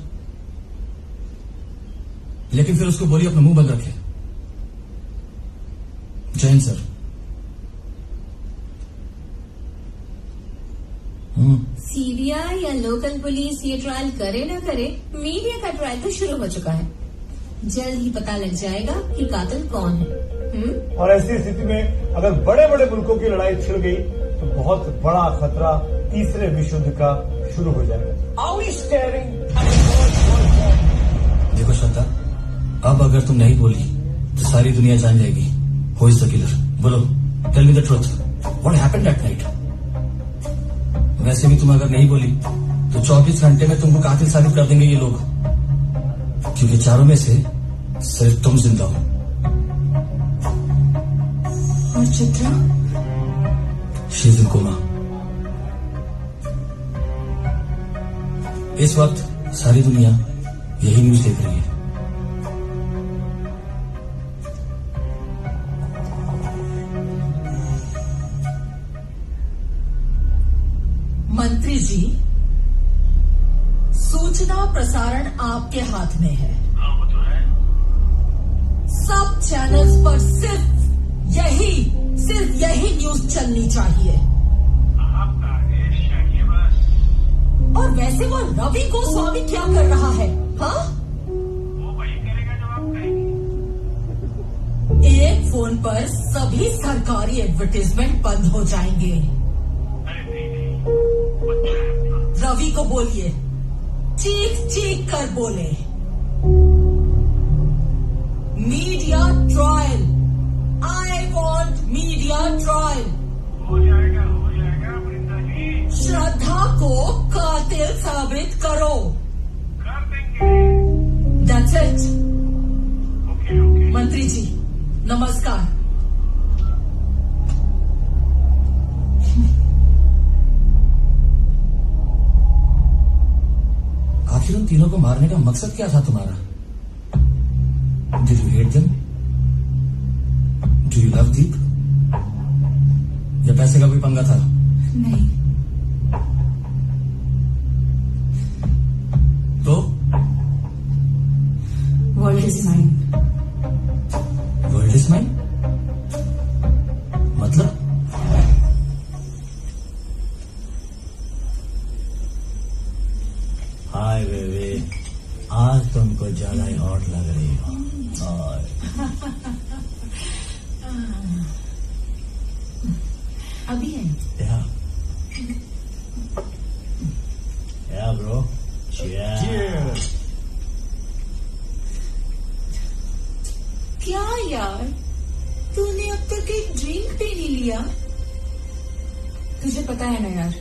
लेकिन फिर उसको बोलिए अपना मुंह बंद रखे। जय हिंद सर। सीबीआई या लोकल पुलिस ये ट्रायल करे ना करे, मीडिया का ट्रायल तो शुरू हो चुका है। जल्द ही पता लग जाएगा कि कातिल कौन है। और ऐसी स्थिति में अगर बड़े बड़े मुल्कों की लड़ाई छिड़ गई तो बहुत बड़ा खतरा तीसरे विश्व युद्ध का शुरू हो जाएगा। देखो श्रद्धा, अब अगर तुम नहीं बोली तो सारी दुनिया जान जाएगी हु इज द किलर। बोलो, tell me the truth, what happened that night? वैसे भी तुम अगर नहीं बोली तो 24 घंटे में तुमको कातिल साबित कर देंगे ये लोग, क्योंकि चारों में से सिर्फ तुम जिंदा हो। और Chitra? She is in coma. इस वक्त सारी दुनिया यही न्यूज देख रही है। मंत्री जी, सूचना प्रसारण आपके हाथ में है। वो तो है। सब चैनल्स पर सिर्फ यही न्यूज चलनी चाहिए। आपका आदेश चाहिए बस। और वैसे वो रवि गोस्वामी क्या कर रहा है? हाँ, वो वही करेगा जो आप कहेंगे। एक फोन पर सभी सरकारी एडवर्टाइजमेंट बंद हो जाएंगे। अरे नहीं, रवि को बोलिए, चीख चीख कर बोले, media trial, I want media trial. हो जाएगा वृंदा जी। श्रद्धा को कातिल साबित करो। कर देंगे। That's it. ओके। मंत्री जी नमस्कार। आखिर उन तीनों को मारने का मकसद क्या था तुम्हारा? Did you hate them? Do you love Deep? या पैसे का कोई पंगा था? नहीं। तो अभी आई। Yeah, bro. Cheers. क्या यार, तूने अब तक एक ड्रिंक भी नहीं लिया? तुझे पता है ना यार,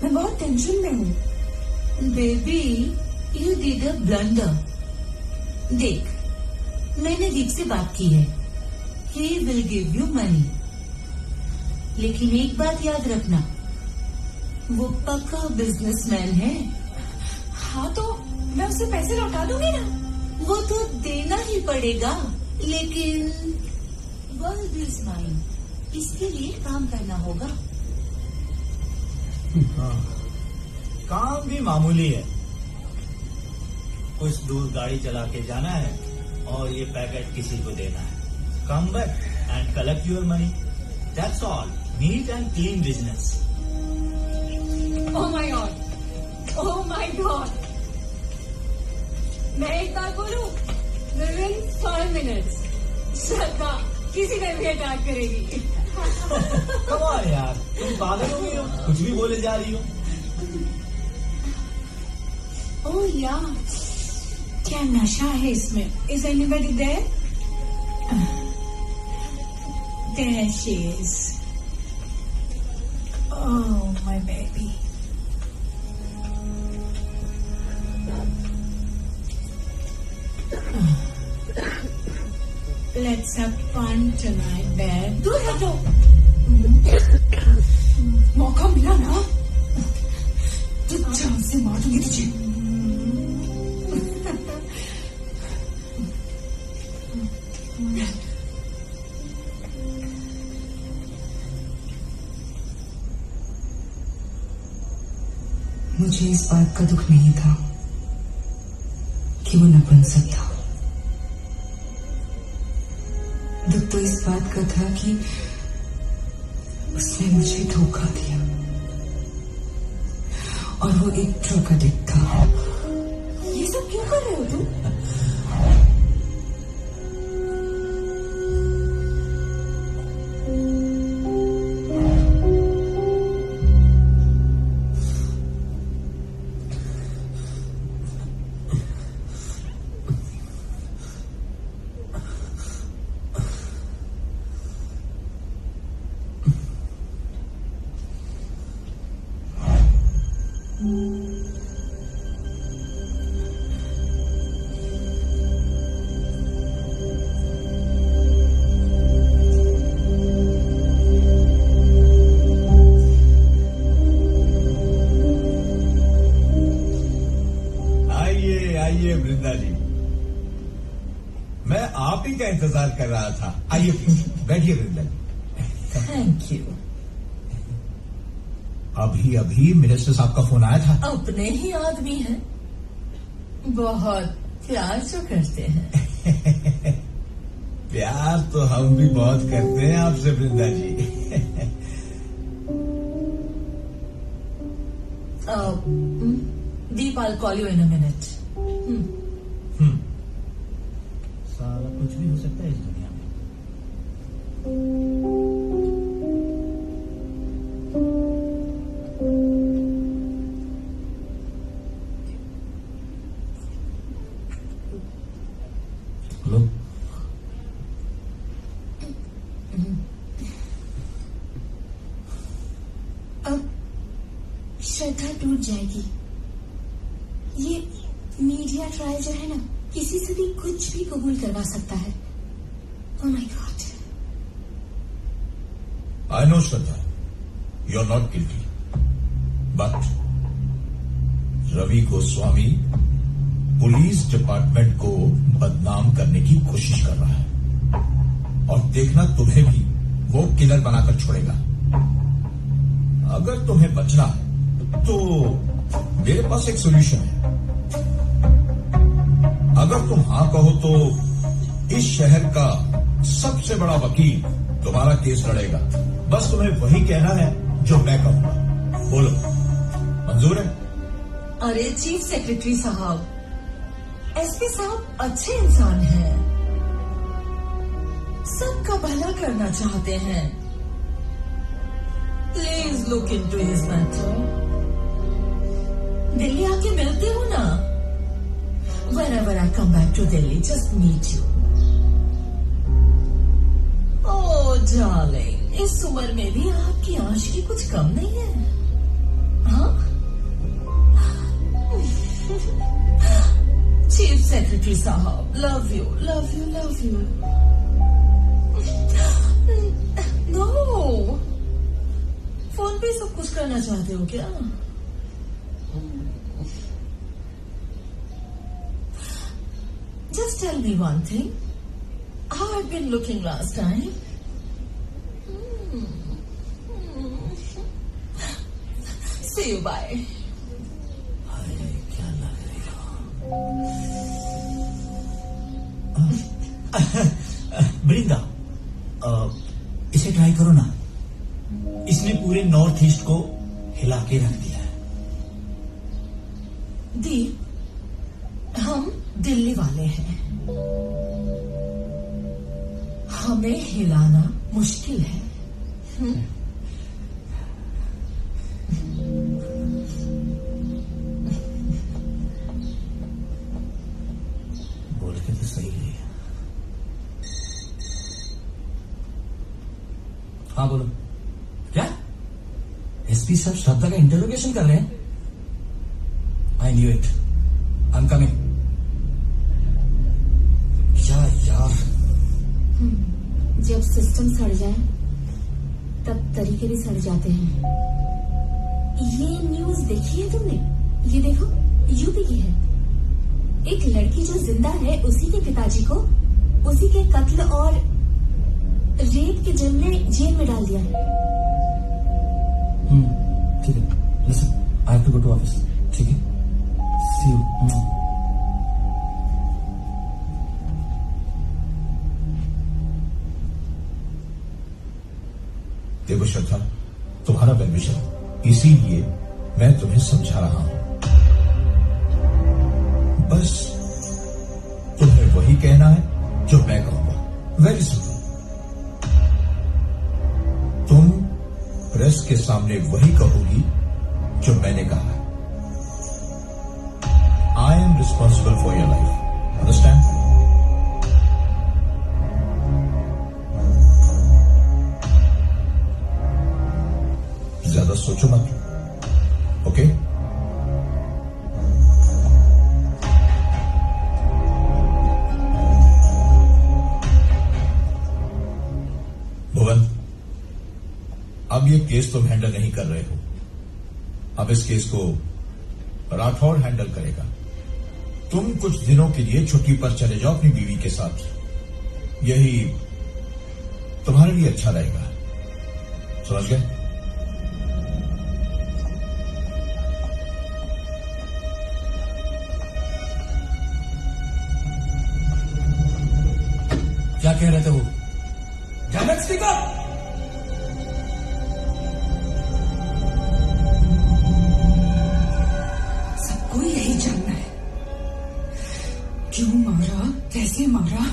मैं बहुत टेंशन में हूँ। Baby, you did a blunder. देख, मैंने दीप से बात की है। He will give you money, लेकिन एक बात याद रखना, वो पक्का बिजनेसमैन है। हाँ तो मैं उसे पैसे लौटा दूंगी ना। वो तो देना ही पड़ेगा, लेकिन वर्ल्ड इज माइन, इसके लिए काम करना होगा। हाँ, काम भी मामूली है। कुछ दूर गाड़ी चला के जाना है और ये पैकेट किसी को देना है। Come back and collect your money, that's all. Neat and clean business. Oh my God, oh my God. मैं एक बार बोलूं, within 5 minutes श्रद्धा किसी ने भी अटैक करेगी। कम ऑन यार, तुम पागल हो गई हो, कुछ भी बोले जा रही हो। ओह यार, क्या नशा है इसमें। Is anybody there? There she is. Oh my baby. Let's have fun tonight, babe. दूर हटो। मौका मिला ना तो जान से मार दूंगी तुझे। मुझे इस बात का दुख नहीं था कि वो नपुंसक था। दुख तो इस बात का था कि उसने मुझे धोखा दिया और वो एक ड्रग एडिक्ट था। ये सब क्यों कर रहे हो तुम? आइए वृंदा जी, मैं आप ही का इंतजार कर रहा था। आइए बैठिए वृंदा जी। Thank you. अभी अभी मिनिस्टर साहब का फोन आया था। अपने ही आदमी हैं, बहुत प्यार जो करते हैं। प्यार तो हम भी बहुत करते हैं आपसे वृंदा जी। Deep, I'll call you in a minute. सारा कुछ भी हो सकता है इस दुनिया में। हेलो, अब श्रद्धा टूट जाएगी। ये मीडिया ट्रायल जो है ना, किसी से भी कुछ भी कबूल करवा सकता है। Oh my God. I know Shraddha, you are not guilty, but Ravi Goswami police department को बदनाम करने की कोशिश कर रहा है और देखना तुम्हें भी वो किलर बनाकर छोड़ेगा। अगर तुम्हें बचना है तो मेरे पास एक सॉल्यूशन है। अगर तुम हाँ कहो तो इस शहर का सबसे बड़ा वकील तुम्हारा केस लड़ेगा। बस तुम्हें वही कहना है जो मैं कहूंगा। बोलो, मंजूर है? अरे चीफ सेक्रेटरी साहब, एसपी साहब अच्छे इंसान हैं, सबका भला करना चाहते हैं। Please look into his matter. Delhi आके मिलते हो ना? Whenever I come back to Delhi, just meet you. Oh, darling, इस उम्र में भी आपकी आशिकी कुछ कम नहीं है, हाँ? चीफ सेक्रेटरी साहब, love you, love you, love you. No, phone पे सब कुछ करना चाहते हो क्या? Just tell me one thing. How I've been looking last time? See you, bye. वृंदा, इसे ट्राई करो ना। इसने पूरे नॉर्थ ईस्ट को हिला के रख दिया है। हम दिल्ली वाले हैं, हमें हिलाना मुश्किल है। बोल के तो सही है। हाँ बोलो। क्या एसपी साहब श्रद्धा का इंटरोगेशन कर रहे हैं? I knew it, I am coming. क्या यार, जब सिस्टम सड़ जाए तब तरीके भी सड़ जाते हैं। ये न्यूज देखी है तुमने? ये देखो, यूपी की है। एक लड़की जो जिंदा है, उसी के पिताजी को उसी के कत्ल और रेप के जुर्म में जेल में डाल दिया है। ठीक है, listen, I have to go to office. ठीक है, सी यू। देखो श्रद्धा, तुम्हारा वेलविशर, इसीलिए मैं तुम्हें समझा रहा हूं। बस तुम्हें वही कहना है जो मैं कहूंगा। Very simple. तुम प्रेस के सामने वही कहोगी जो मैंने कहा है। I am responsible for your life, understand? ज्यादा सोचो मत, ओके? भुवन, अब ये केस तुम हैंडल नहीं कर रहे हो। अब इस केस को राठौड़ हैंडल करेगा। तुम कुछ दिनों के लिए छुट्टी पर चले जाओ अपनी बीवी के साथ। यही तुम्हारे लिए अच्छा रहेगा, समझ गए? क्या कह रहे थे वो? जानक स्पीकर, सबको यही जानना है, क्यों मारा, कैसे मारा।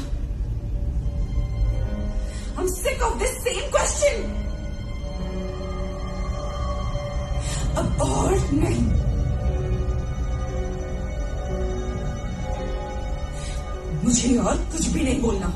I'm sick of this same question. अब और नहीं। मुझे और कुछ भी नहीं बोलना।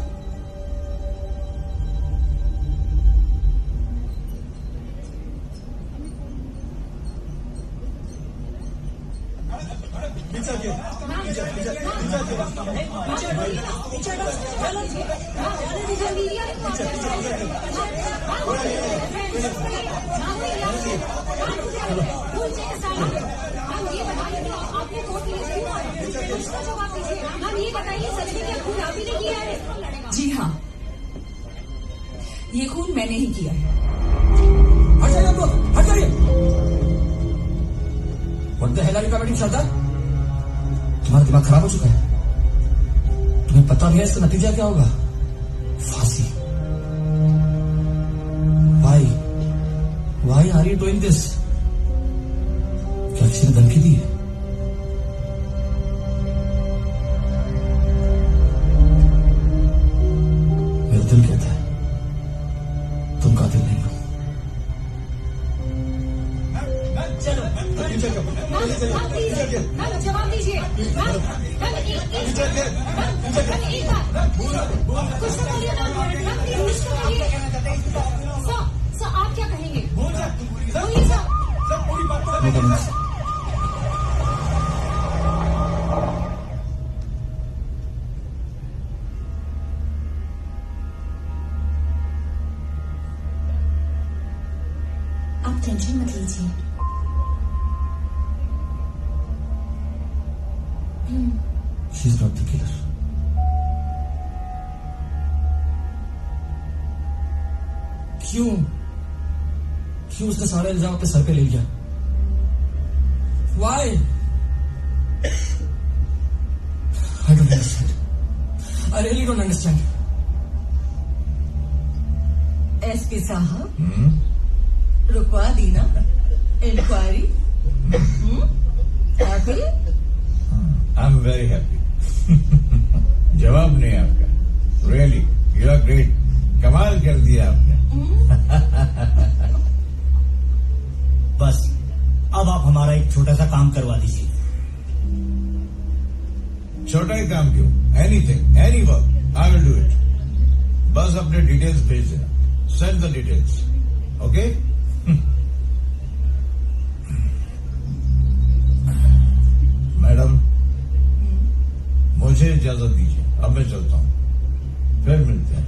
जी हाँ, ये खून मैंने ही किया है। हट जाइए आप लोग, हट जाइए। What the hell are you committing, श्रद्धा? तुम्हारा दिमाग खराब हो चुका है। तुम्हें पता भी है इसका नतीजा क्या होगा? फांसी। Why are you doing this? क्या किसी ने धमकी दी है? मेरा दिल कहता है तुम कातिल नहीं हो। मैम जवाब दीजिए। एक बार कुछ तो बोलिए मैम, प्लीज कुछ तो बोलिए। सर आप क्या कहेंगे? बोलिए सर। आप टेंशन मत लीजिए। She's not the killer. क्यों उसने सारे इल्जाम अपने सर पे ले लिया? Why? I don't understand. I really don't understand. SP साहब रुकवा दी ना inquiry? I am very happy. जवाब नहीं आपका। Really you are great. कमाल कर दिया आपने। बस अब आप हमारा एक छोटा सा काम करवा दीजिए। छोटा ही काम क्यों? Anything, any work, I will do it. बस अपने डिटेल्स भेज देना। Send the details, okay? Madam मुझे इजाजत दीजिए, अब मैं चलता हूं, फिर मिलते हैं।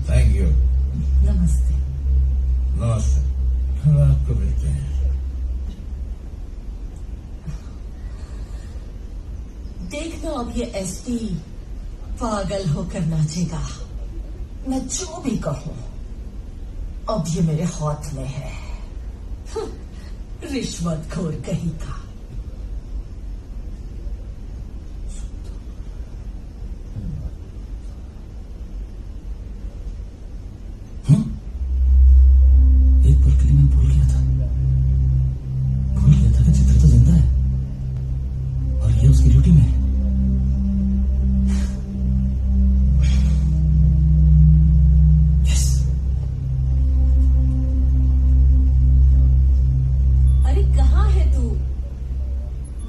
Thank you. नमस्ते। नमस्ते। रात को मिलते हैं। देखना अब ये एसपी पागल होकर नाचेगा। मैं जो भी कहूं अब ये मेरे हाथ में है। रिश्वतखोर कहीं का। एक पल के लिए मैं भूल गया था कि चित्र तो जिंदा है और ये उसकी ड्यूटी में है। अरे कहाँ है तू?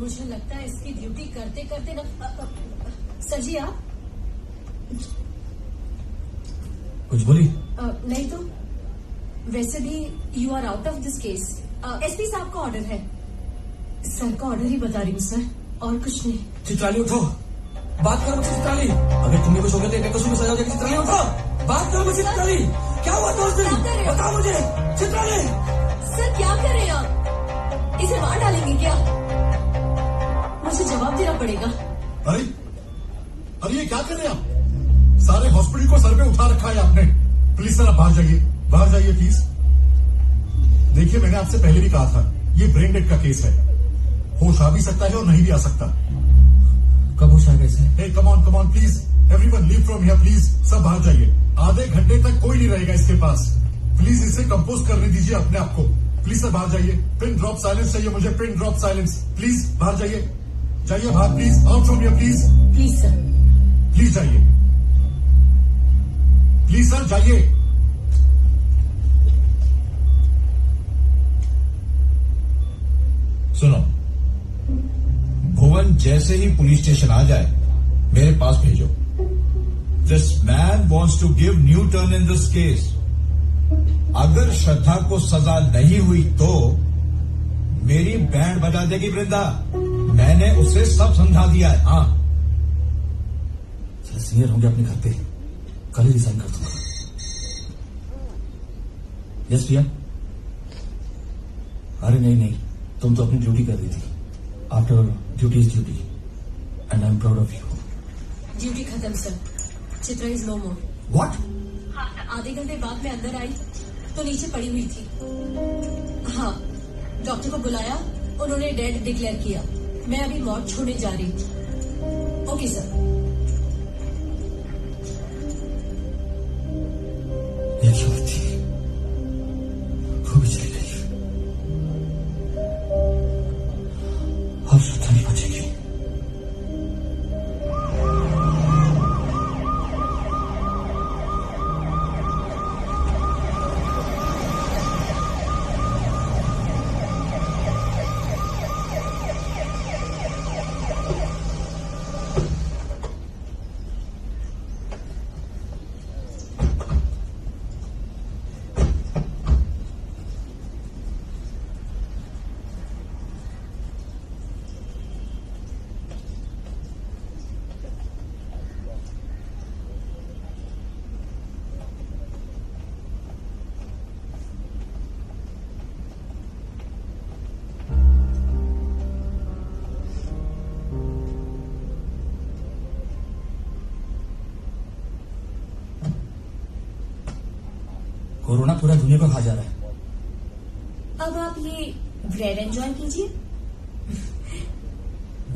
मुझे लगता है इसकी ड्यूटी करते करते ना। सर जी आप कुछ बोली? नहीं तो वैसे भी you are out of this case. SP साहब का ऑर्डर है। सर का ऑर्डर ही बता रही हूँ सर, और कुछ नहीं। चित्राली उठो, बात करो मुझसे चित्राली। अगर तुम्हें कुछ हो गया तो एक में सजा हो जाएगी। चित्राली उठो, बात करो मुझसे चित्राली। क्या हुआ दोस्त दिन? बताओ मुझे चित्राली। सर क्या कर रहे हैं आप? इसे मार डालेंगे क्या? मुझे जवाब देना पड़ेगा। अरे ये क्या कर रहे हैं आप? सारे हॉस्पिटल को सर पे उठा रखा है आपने। प्लीज सर आप बाहर जाइए प्लीज। देखिए मैंने आपसे पहले भी कहा था ये ब्रेन डेड का केस है। होश आ भी सकता है और नहीं भी आ सकता। कब होश आएगा इसे? Hey come on please everyone leave from here please. सब बाहर जाइए। आधे घंटे तक कोई नहीं रहेगा इसके पास। प्लीज इसे कंपोज करने दीजिए अपने आप को। प्लीज सर बाहर जाइए। पिन ड्रॉप साइलेंस चाहिए मुझे। Pin drop silence please. बाहर जाइए बाहर please. Out from here please. Please sir. Please जाइए। प्लीज सर जाइए। सुनो, भुवन जैसे ही पुलिस स्टेशन आ जाए मेरे पास भेजो। This man wants to give new turn in this case. अगर श्रद्धा को सजा नहीं हुई तो मेरी बैंड बजा देगी वृंदा। मैंने उसे सब समझा दिया है। हाँ सीनियर होंगे अपने घर पे, कल ही रिजाइन कर दूंगा। यस प्रिया। अरे नहीं, तुम तो अपनी ड्यूटी कर रही थी। After duty is duty and I am proud of you. Duty खत्म sir. Chitra is no more. What? आधे घंटे बाद में अंदर आई तो नीचे पड़ी हुई थी। हाँ, डॉक्टर को बुलाया, उन्होंने डेड डिक्लेयर किया। मैं अभी मॉर्ग छोड़ने जा रही हूँ। Okay sir. एक ही बात थी, वो भी चली गई। अब श्रद्धा नहीं बचेगी। कोरोना पूरा दुनिया को खा जा रहा है। अब आप ये ब्रेड एंजॉय कीजिए,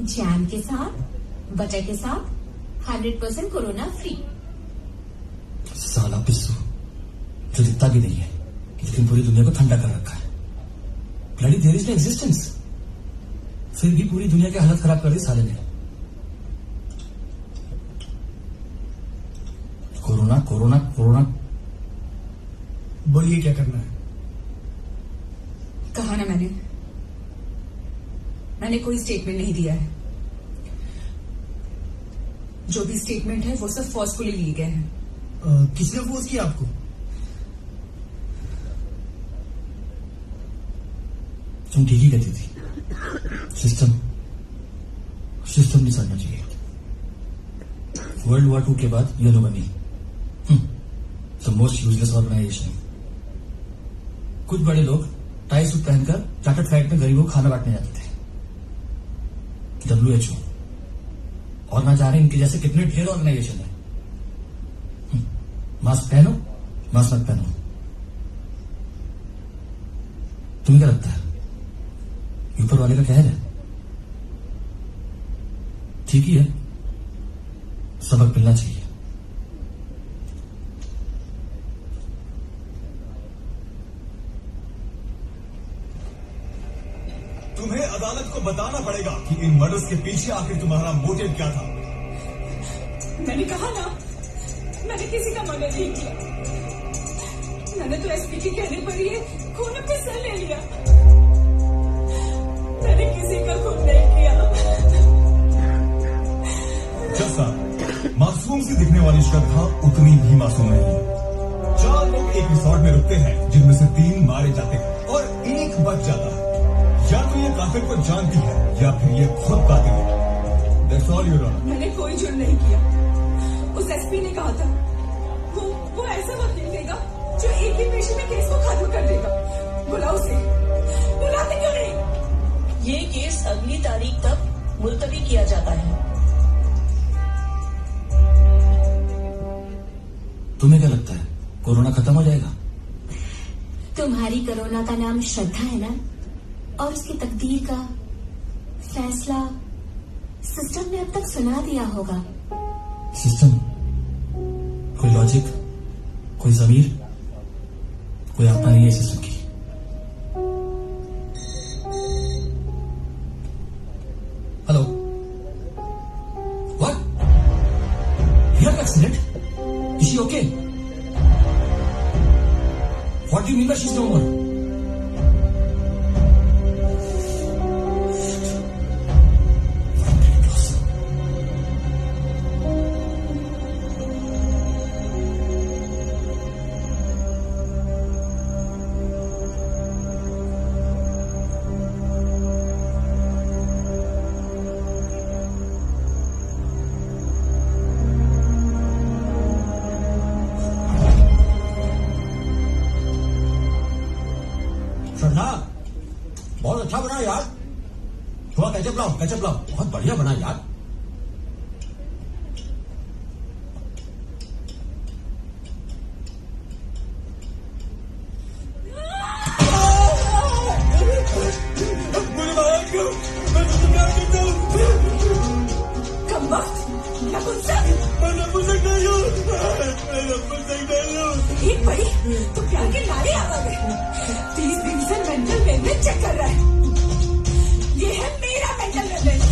जैम के साथ, बटर के साथ, 100% कोरोना फ्री। साला पिस्सू जो दिखता भी नहीं है लेकिन पूरी दुनिया को ठंडा कर रखा है। Bloody there is no existence, फिर भी पूरी दुनिया की हालत खराब कर दी साले ने। Corona corona corona. बोलिए क्या करना है? कहा ना मैंने कोई स्टेटमेंट नहीं दिया है। जो भी स्टेटमेंट है वो सब फोर्सफुली लिए गए हैं। किसने फोर्स किया आपको? तुम ठीक ही कहती थी। सिस्टम नहीं चलना चाहिए। वर्ल्ड वॉर 2 के बाद यूनो बनी द मोस्ट यूजलेस ऑर्गेनाइजेशन। कुछ बड़े लोग टाई सूट पहनकर चार्टर्ड फ्लाइट में गरीबों को खाना बांटने जाते थे। WHO और ना जाने इनके जैसे कितने ढेर ऑर्गेनाइजेशन है। मास्क पहनो, मास्क मत पहनो। तुम्हें क्या लगता है ऊपर वाले का कहर है? ठीक ही है, सबक मिलना चाहिए। तुम्हें अदालत को बताना पड़ेगा कि इन मर्डर्स के पीछे आखिर तुम्हारा मोटिव क्या था। मैंने कहा ना, मैंने किसी का मर्डर नहीं किया। मैंने तो एसपी के कहने पर ही खून अपने सर ले लिया। मैंने किसी का खून नहीं किया। जैसा मासूम सी दिखने वाली श्रद्धा उतनी भी मासूम नहीं है। 4 लोग एक रिसोर्ट में रुकते हैं जिनमें से 3 मारे जाते हैं और 1 बच जाता है। या तो ये कातिल को जानती है या फिर ये खुद कातिल है। That's all, Your Honor. मैंने कोई जुर्म नहीं किया। उस एसपी ने कहा था वो ऐसा वकील देगा जो एक ही पेशी में केस को खत्म कर देगा। बुलाओ उसे। बुलाते क्यों नहीं? ये केस अगली तारीख तक मुलतवी किया जाता है। तुम्हें क्या लगता है कोरोना खत्म हो जाएगा? तुम्हारी कोरोना का नाम श्रद्धा है ना, और उसकी तकदीर का फैसला सिस्टम ने अब तक सुना दिया होगा। सिस्टम? कोई लॉजिक, कोई जमीर, कोई अपना नहीं है सिस्टम की। Hello, what? Here accident? Is she okay? What do you mean by she is no more? बहुत अच्छा बना यार। थोड़ा केचप लाओ। बहुत बढ़िया बना यार। एक बड़ी तो प्यार के नारे आ गए। 30 दिन से मेंटल वेलनेस चेक कर रहा है। ये है मेरा मेंटल वेलनेस।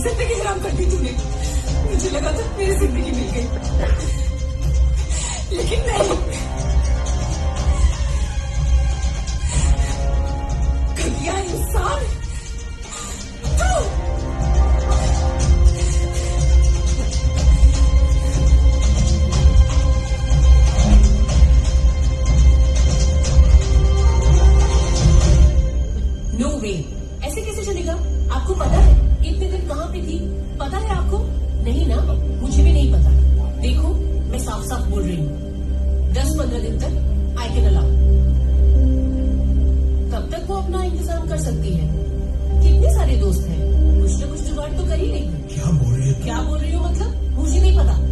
जिंदगी हराम कर दी तूने। मुझे लगा था मेरी जिंदगी मिल गई, लेकिन नहीं। घटिया इंसान तू। नो वे, ऐसे कैसे चलेगा? आपको पता है इतने दिन कहाँ पे थी? पता है आपको? नहीं ना, मुझे भी नहीं पता। देखो, मैं साफ साफ बोल रही हूँ, 10-15 दिन तक आई कैन अलाउ। कब तक वो अपना इंतजाम कर सकती है? कितने सारे दोस्त हैं, कुछ न कुछ जुगाड़ तो कर ही लेंगे। क्या बोल रही है? क्या बोल रही हो मतलब? मुझे नहीं पता।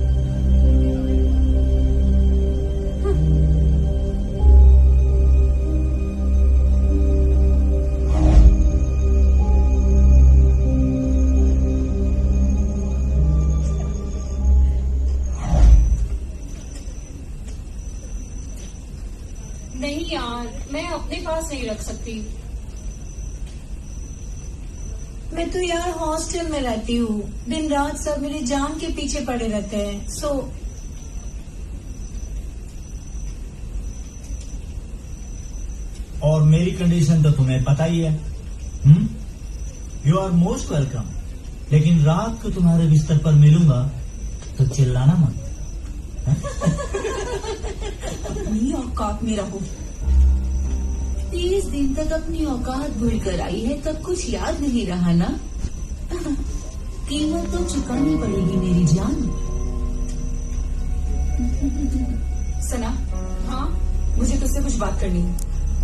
नहीं यार, मैं अपने पास नहीं रख सकती। मैं तो यार हॉस्टल में रहती हूँ, दिन रात सब मेरी जान के पीछे पड़े रहते हैं। सो और मेरी कंडीशन तो तुम्हें पता ही है। यू आर मोस्ट वेलकम, लेकिन रात को तुम्हारे बिस्तर पर मिलूंगा तो चिल्लाना मत। अपनी औकात में रहो। 30 दिन तक अपनी औकात भूल कर आई है, तब कुछ याद नहीं रहा ना? कीमत तो चुकानी पड़ेगी मेरी जान। सना, हाँ, मुझे तुझसे कुछ बात करनी है।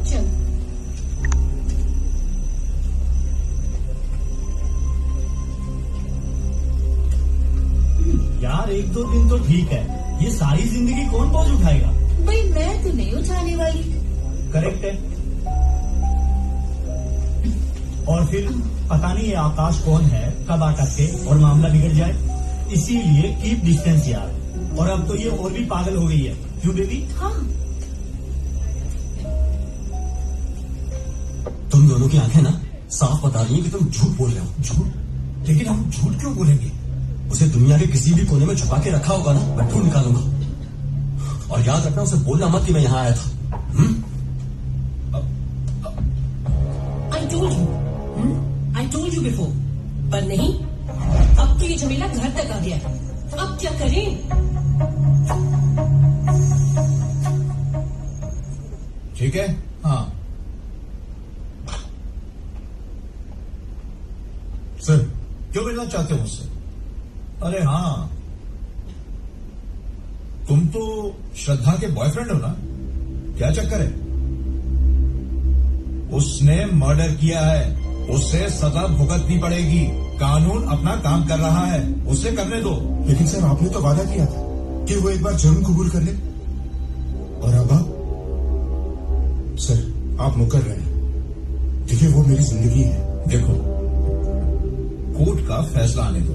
चल। यार 1-2 दिन तो ठीक है, ये सारी जिंदगी कौन बोझ उठाएगा? भाई मैं तो नहीं उठाने वाली। करेक्ट है। और फिर पता नहीं ये आकाश कौन है, कब अटके और मामला बिगड़ जाए। इसीलिए कीप डिस्टेंस यार। और अब तो ये और भी पागल हो गई है। क्यों बेबी? हाँ। तुम दोनों की आंखें ना साफ बता रही हैं कि तुम झूठ बोल रहे हो। झूठ? लेकिन हम झूठ क्यों बोलेंगे? उसे दुनिया के किसी भी कोने में छुपा के रखा होगा ना, मैं ढूंढ निकालूंगा। और याद रखना, उसे बोलना मत कि मैं यहाँ आया था। I told you before, पर नहीं, अब तो ये झमेला घर तक आ गया। अब क्या करें? ठीक है, हाँ सर, क्यों मिलना चाहते हो मुझसे? अरे हाँ, तुम तो श्रद्धा के बॉयफ्रेंड हो ना? क्या चक्कर है? उसने मर्डर किया है, उससे सजा भुगतनी पड़ेगी। कानून अपना काम कर रहा है, उसे करने दो। लेकिन सर, आपने तो वादा किया था कि वो एक बार जरूर कबूल कर ले। और अब आप सर, आप मुकर रहे हैं। देखिए, वो मेरी जिंदगी है। देखो, कोर्ट का फैसला आने दो।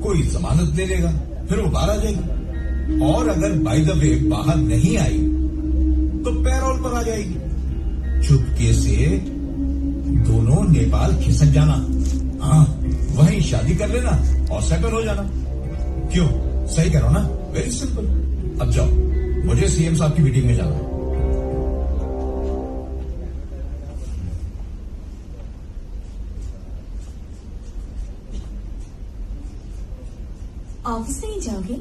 कोई जमानत दे देगा, फिर वो बाहर आ जाएगी। और अगर बाय द वे बाहर नहीं आई तो पैरोल पर आ जाएगी। चुपके से दोनों नेपाल खिसक जाना, हाँ, वहीं शादी कर लेना और सेटल हो जाना। क्यों? सही कह रहा हूं ना? Very simple. अब जाओ, मुझे सीएम साहब की मीटिंग में जाना है। ऑफिस नहीं जाओगे?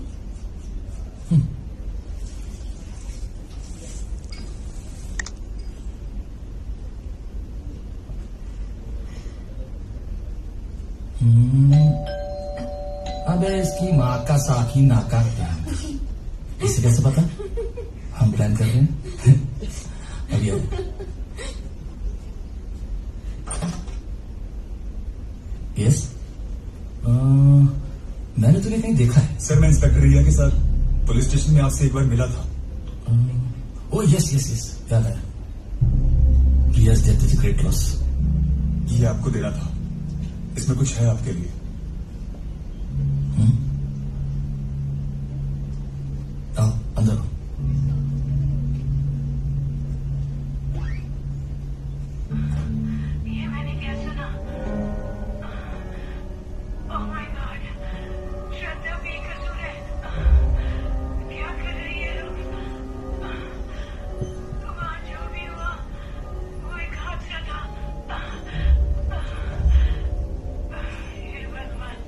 अबे इसकी माँ का साखी नाका प्लान। इसे कैसे पता? हम प्लान कर रहे हैं। अभी यस, मैंने तुझे कहीं देखा है। सर, मैं इंस्पेक्टर रिया के साथ पुलिस स्टेशन में आपसे एक बार मिला था। ओ यस यस यस, याद आया। रियाज डेथ इज ग्रेट लॉस। ये आपको देना था, इसमें कुछ है आपके लिए। आओ अंदर। ये मैंने क्या सुना? ओह माय गॉड, श्रद्धा बेकसूर है। क्या कर रही है लोग? वहाँ जो भी हुआ वो एक हादसा था। हे भगवान,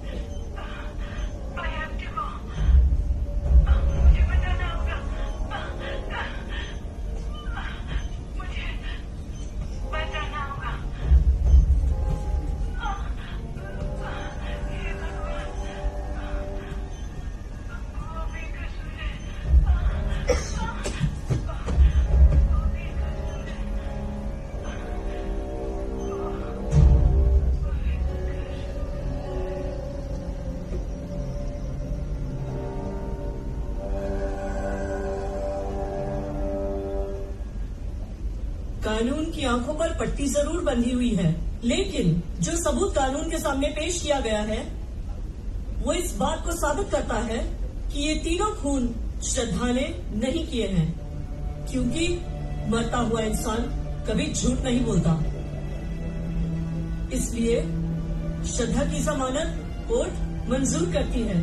I have to go. मुझे बताना होगा। कानून की आंखों पर पट्टी जरूर बंधी हुई है, लेकिन जो सबूत कानून के सामने पेश किया गया है वो इस बात को साबित करता है कि ये तीनों खून श्रद्धा ने नहीं किए हैं, क्योंकि मरता हुआ इंसान कभी झूठ नहीं बोलता। इसलिए श्रद्धा की जमानत कोर्ट मंजूर करती है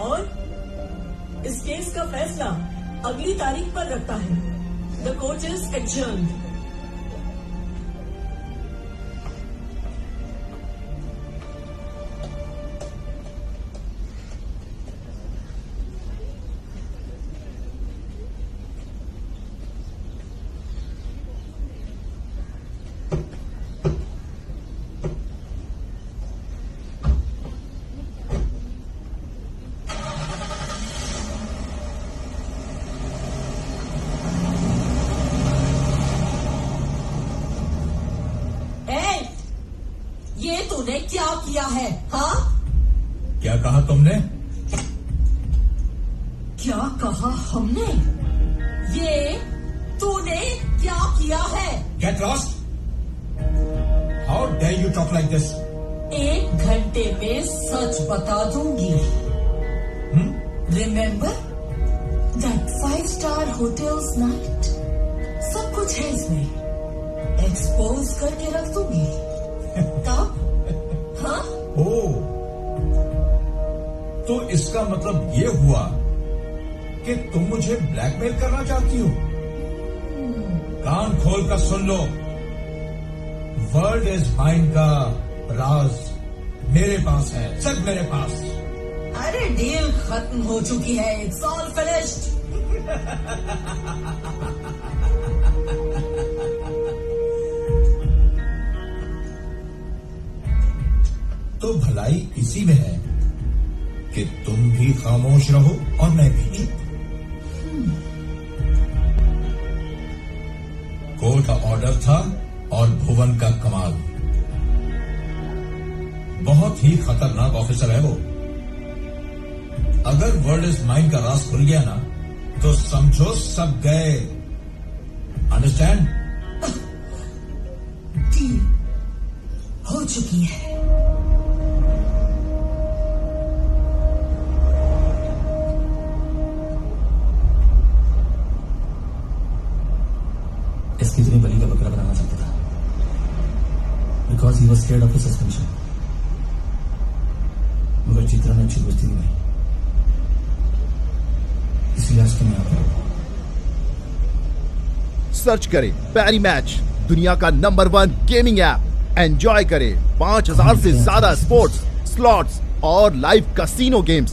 और इस केस का फैसला अगली तारीख पर रखता है। The court is adjourned. ये तूने क्या किया है? हाँ, क्या कहा तुमने? क्या कहा हमने? ये तूने क्या किया है? Get lost! How dare you talk like this? 1 घंटे में सच बता दूंगी। Remember that 5-star hotels night? सब कुछ है इसमें। एक्सपोज करके रख दूंगी। तब? हाँ? ओह, तो इसका मतलब ये हुआ कि तुम मुझे ब्लैकमेल करना चाहती हो? कान खोल कर सुन लो, वर्ल्ड इज माइंड का राज मेरे पास है, सिर्फ मेरे पास। अरे डील खत्म हो चुकी है, इट्स ऑल फिनिश्ड। तो भलाई इसी में है कि तुम भी खामोश रहो और मैं भी चुप। कोर्ट का ऑर्डर था और भुवन का कमाल। बहुत ही खतरनाक ऑफिसर है वो। अगर वर्ल्ड इज माइंड का राज खुल गया ना तो समझो सब गए। अंडरस्टैंड? डील हो चुकी है। एसपी तुम्हें बलि का बकरा बनाना चाहता था, because he was scared of suspension. मगर चित्रा ने अच्छी दोस्ती निभाई, इसलिए आज तुम्हें यहाँ पर। सर्च करें पैरी मैच, दुनिया का नंबर 1 गेमिंग ऐप। एंजॉय करें 5000 से ज्यादा स्पोर्ट्स, स्लॉट्स और live casino games.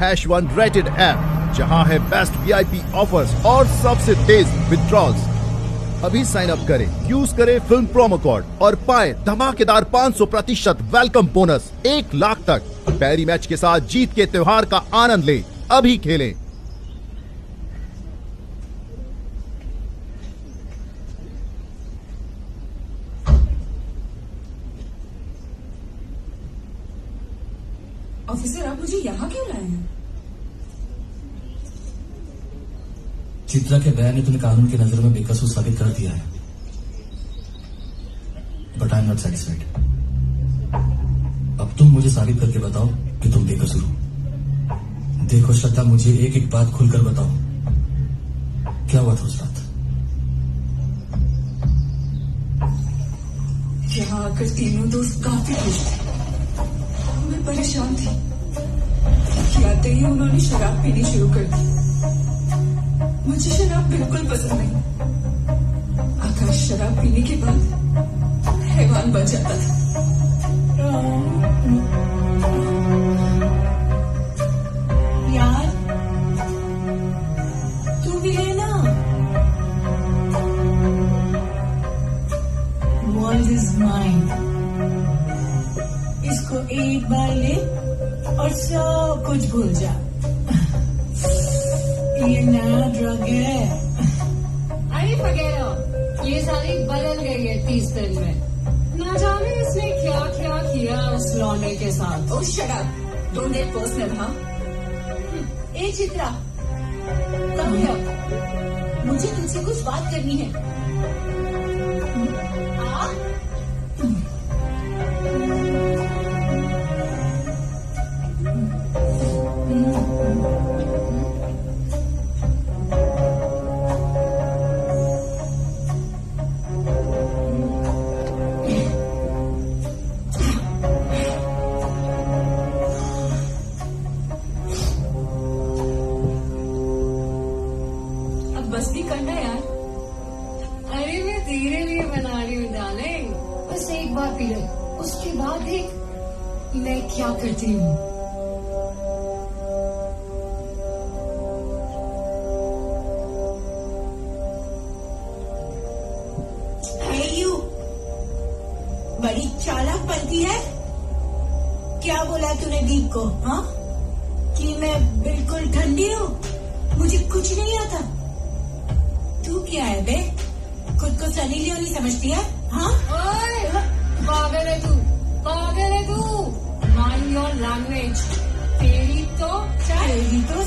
#1 rated app, जहां है बेस्ट VIP ऑफर्स और सबसे तेज विड्रॉल्स। अभी साइन अप करें, यूज करें फिल्म प्रोमो कोड और पाएं धमाकेदार 500% वेलकम बोनस 1 लाख तक। पैरी मैच के साथ जीत के त्योहार का आनंद लें, अभी खेलें। ऑफिसर, आप मुझे यहाँ क्यों लाए हैं? चित्रा के बयान ने तुम्हें कानून की नजरों में बेकसूर साबित कर दिया है, but I am not satisfied. अब तुम मुझे साबित करके बताओ कि तुम बेकसूर हो। देखो श्रद्धा, मुझे एक एक बात खुलकर बताओ, क्या हुआ था उस रात? यहाँ आकर तीनों दोस्त काफी खुश थे। मैं परेशान थी कि आते ही उन्होंने शराब पीनी शुरू कर दी। मुझे शराब बिल्कुल पसंद नहीं। आकाश शराब पीने के बाद हैवान बन जाता था। यार तू भी है ना? World is mind. इसको एक बार ले और सब कुछ भूल जा। ये नया ड्रग है। अरे वगैरह ये सारी बदल गई है 30 दिन में। ना जाने इसने क्या क्या किया उस लौंडे के साथ। Oh shut up, don't get personal. हाँ, ए चित्रा, कम हियर। मुझे तुझसे कुछ बात करनी है। बस भी करना यार। अरे मैं तेरे लिए बना रही हूँ डार्लिंग, बस एक बार पी ले, उसके बाद देख मैं क्या करती हूँ। यू बड़ी चालाक बनती है। क्या बोला तूने दीप को? हाँ, कि मैं बिल्कुल ठंडी हूँ, मुझे कुछ नहीं आता। तू क्या है बे, खुद को सनी लियोनी समझती है? हाँ, ओए, पागल है तू, पागल है तू। Mind your language. तेरी तो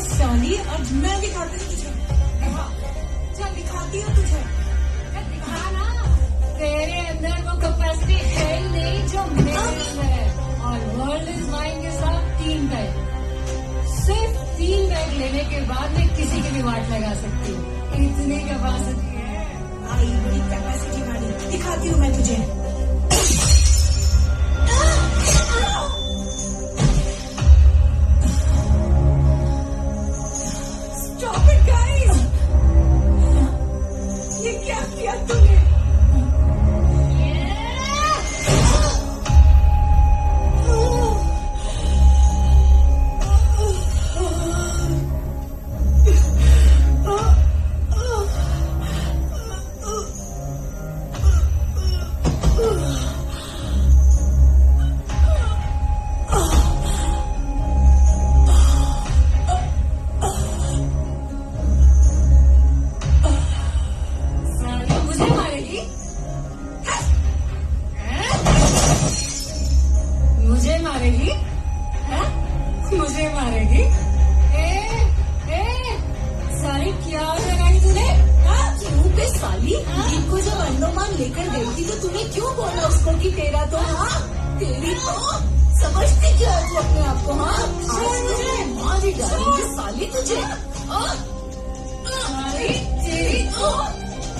सनी, और मैं दिखाती हूँ तुझे। चल दिखाती हूँ तुझे। दिखा ना, तेरे अंदर वो कैपेसिटी है ही नहीं जो मेरे अंदर है। और वर्ल्ड इज माइंड के साथ 3 बैग, सिर्फ 3 बैग लेने के बाद मैं किसी की भी वाट लगा सकती हूँ। इतनी कैपेसिटी है। आई बड़ी कैपेसिटी वाली, दिखाती हूँ मैं तुझे। Stop it, guys! ये क्या किया तूने? मुझे मारेगी? साली क्या लगाई तूने? क्यों बे साली? दीप को जब अंडोमान लेकर गई थी तो तूने क्यों बोला उसको कि तेरा तो हाँ, तेरी तो समझती क्या है तू अपने आप को? हाँ, मुझे मारी डालेंगे साली तुझे। साली तेरी तो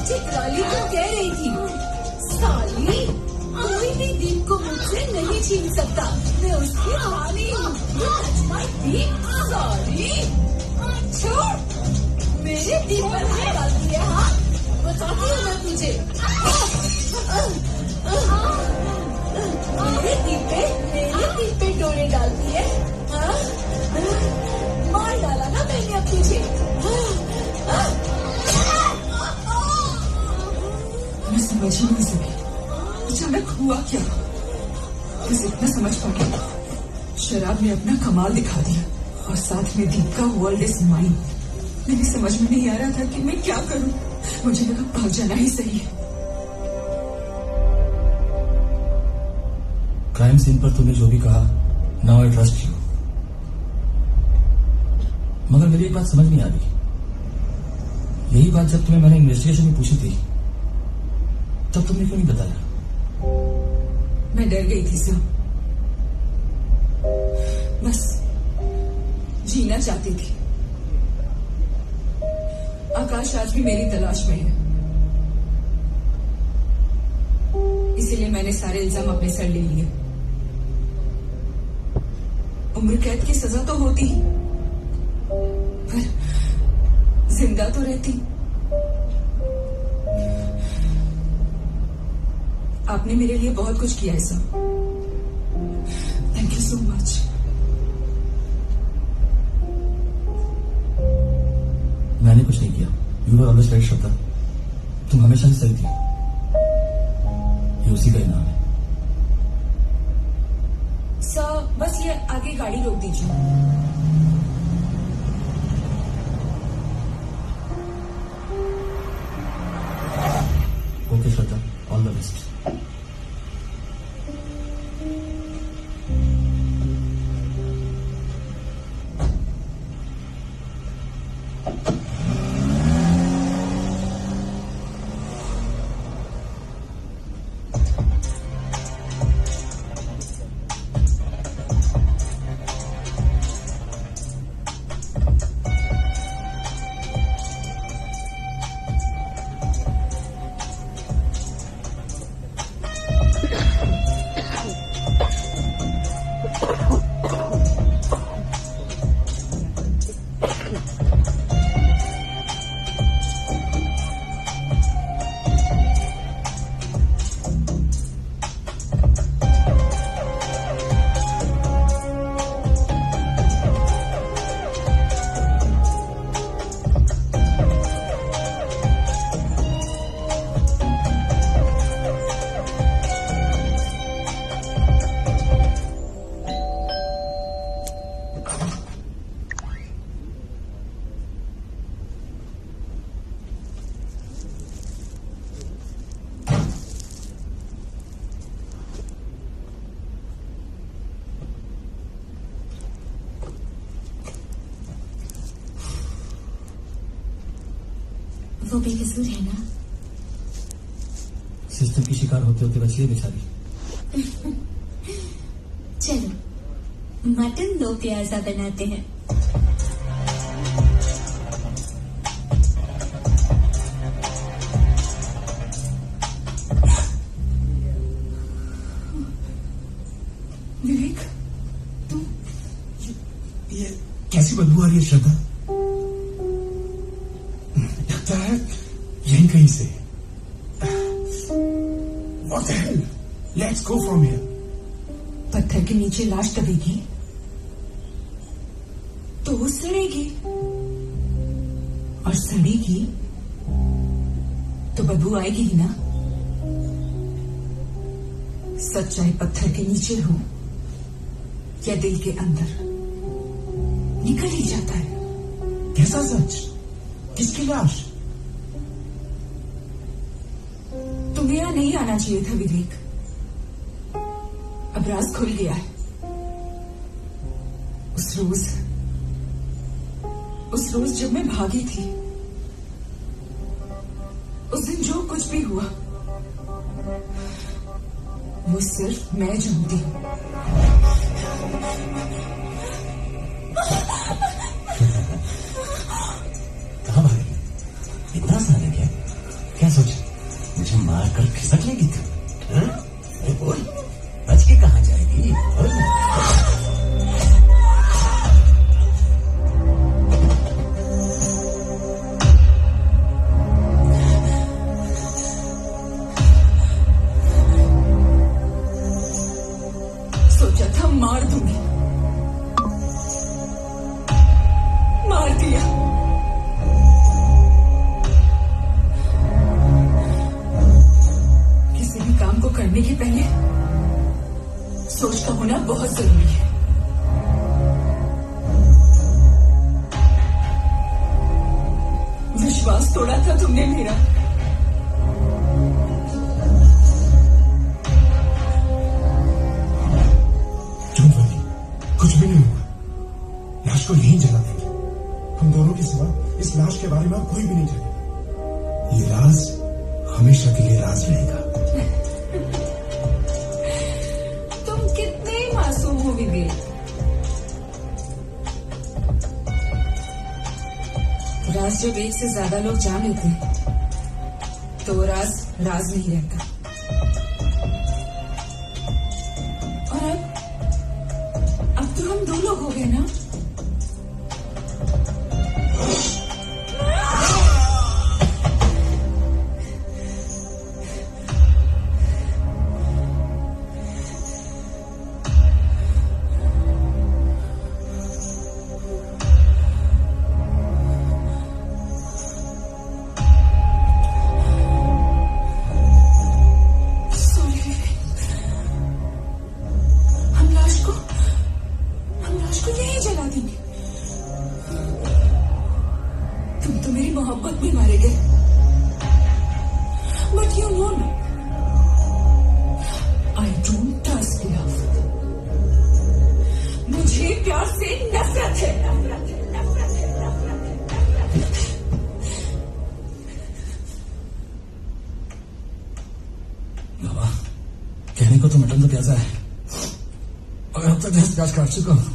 चित्राली तो कह रही थी, साली कोई भी दीप को मुझसे नहीं छीन सकता, मैं उसकी रानी हूँ। साली छोड़, मेरे दीप पर हाथ डालती है। हाँ, बताती हूँ मैं तुझे। मेरे दीप पे डोरे डालती है। मार डाला ना मैंने अब तुझे। मैं समझ ही नहीं सकी अचानक हुआ क्या। बस इतना समझ पाई, शराब ने अपना कमाल दिखा दिया और साथ में दीप का वर्ल्ड इज माइन। मेरी समझ में नहीं आ रहा था कि मैं क्या करूं। मुझे लगा भाग जाना ही सही है। क्राइम सीन पर तूने जो भी कहा, नाउ आई ट्रस्ट यू। मगर मेरी एक बात समझ नहीं आ रही। यही बात जब तुम्हें मैंने इन्वेस्टिगेशन में पूछी थी तब तुमने क्यों नहीं बताया? मैं डर गई थी सर, बस जीना चाहती थी। आकाश आज भी मेरी तलाश में है, इसीलिए मैंने सारे इल्जाम अपने सर ले लिए। उम्र कैद की सजा तो होती, पर जिंदा तो रहती। आपने मेरे लिए बहुत कुछ किया है sir, thank you so much. मैंने कुछ नहीं किया। यू वर ऑलवेज राइट श्रद्धा, तुम हमेशा ही सही थी। ये उसी का इनाम है। सर बस ये आगे गाड़ी रोक दीजिए। Okay Shraddha, all the best. वो बेकसूर है ना? सिस्टम की शिकार होते होते बची है बेचारी। चलो मटन दो प्याजा बनाते हैं। विवेक, तुम ये कैसी बदबू आ रही है श्रद्धा? लगता है यहीं कहीं से। What the hell? Let's go from here. पत्थर के नीचे लाश दबेगी तो वो सड़ेगी, और सड़ेगी तो बदबू आएगी ही ना। सच्चाई पत्थर के नीचे हो या दिल के अंदर, निकल ही जाता है। कैसा सच? किसकी लाश? तुम्हें यहां नहीं आना चाहिए था विवेक। अब राज खुल गया है। उस रोज जब मैं भागी थी, उस दिन जो कुछ भी हुआ वो सिर्फ मैं जानती हूँ। कहाँ भागी? इतना सारे क्या सोचा? मुझे मारकर खिसक लेगी तू? हाँ? अरे बोल, बच के कहाँ जाएगी? सोचा था मार दूंगी, मार दिया। किसी भी काम को करने के पहले सोच का होना बहुत जरूरी है। विश्वास तोड़ा था तुमने मेरा। कुछ भी नहीं हुआ। लाश को यहीं जला देंगे। हम दोनों के सिवा इस लाश के बारे में और कोई भी नहीं जाने। ये राज हमेशा के लिए राज रहेगा। तुम कितने मासूम हो विवेक। राज जब एक से ज्यादा लोग जान लेते हैं तो वो राज राज नहीं रहता। और अब तो हम दो लोग हो गए ना। तुम तो मेरी मोहब्बत में मारे गए, but you know I don't trust love. मुझे प्यार से नफरत है, नफरत है, नफरत है, नफरत है, नफरत है। बाबा, कहने को तो मटन तो प्याजा है, और अब तक 10 प्याज काट चुका हूं।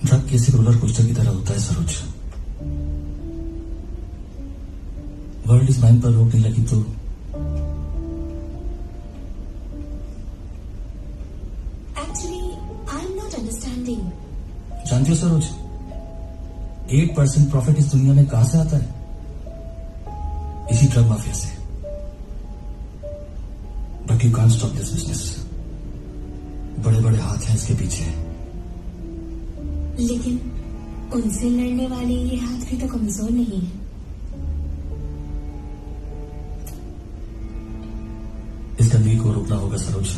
ड्रग केस एक रोलर कोस्टर की तरह होता है सरोज। वर्ल्ड इज माइन पर रोक नहीं लगी तो actually I am not understanding. जानती हो सरोज, 8% प्रॉफिट इस दुनिया में कहां से आता है? इसी ड्रग माफिया से। But you can't stop this business. बड़े बड़े हाथ हैं इसके पीछे। लेकिन उनसे लड़ने वाले ये हाथ भी तो कमजोर नहीं है। इस गंदगी को रोकना होगा सरोज,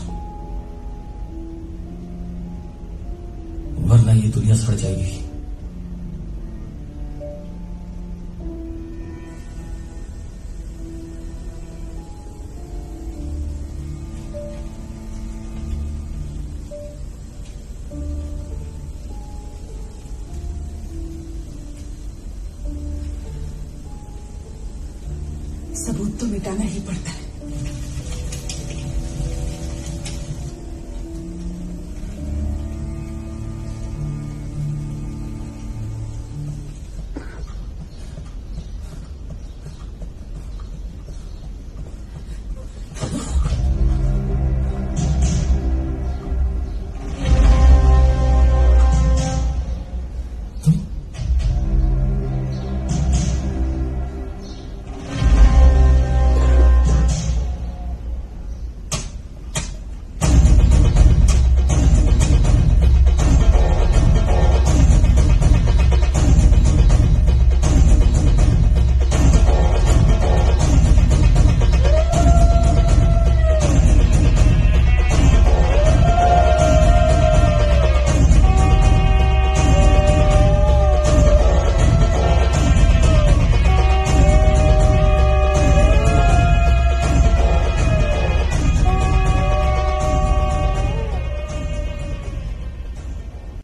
वरना ये दुनिया सड़ जाएगी। सबूत तो मिटाना ही पड़ता है।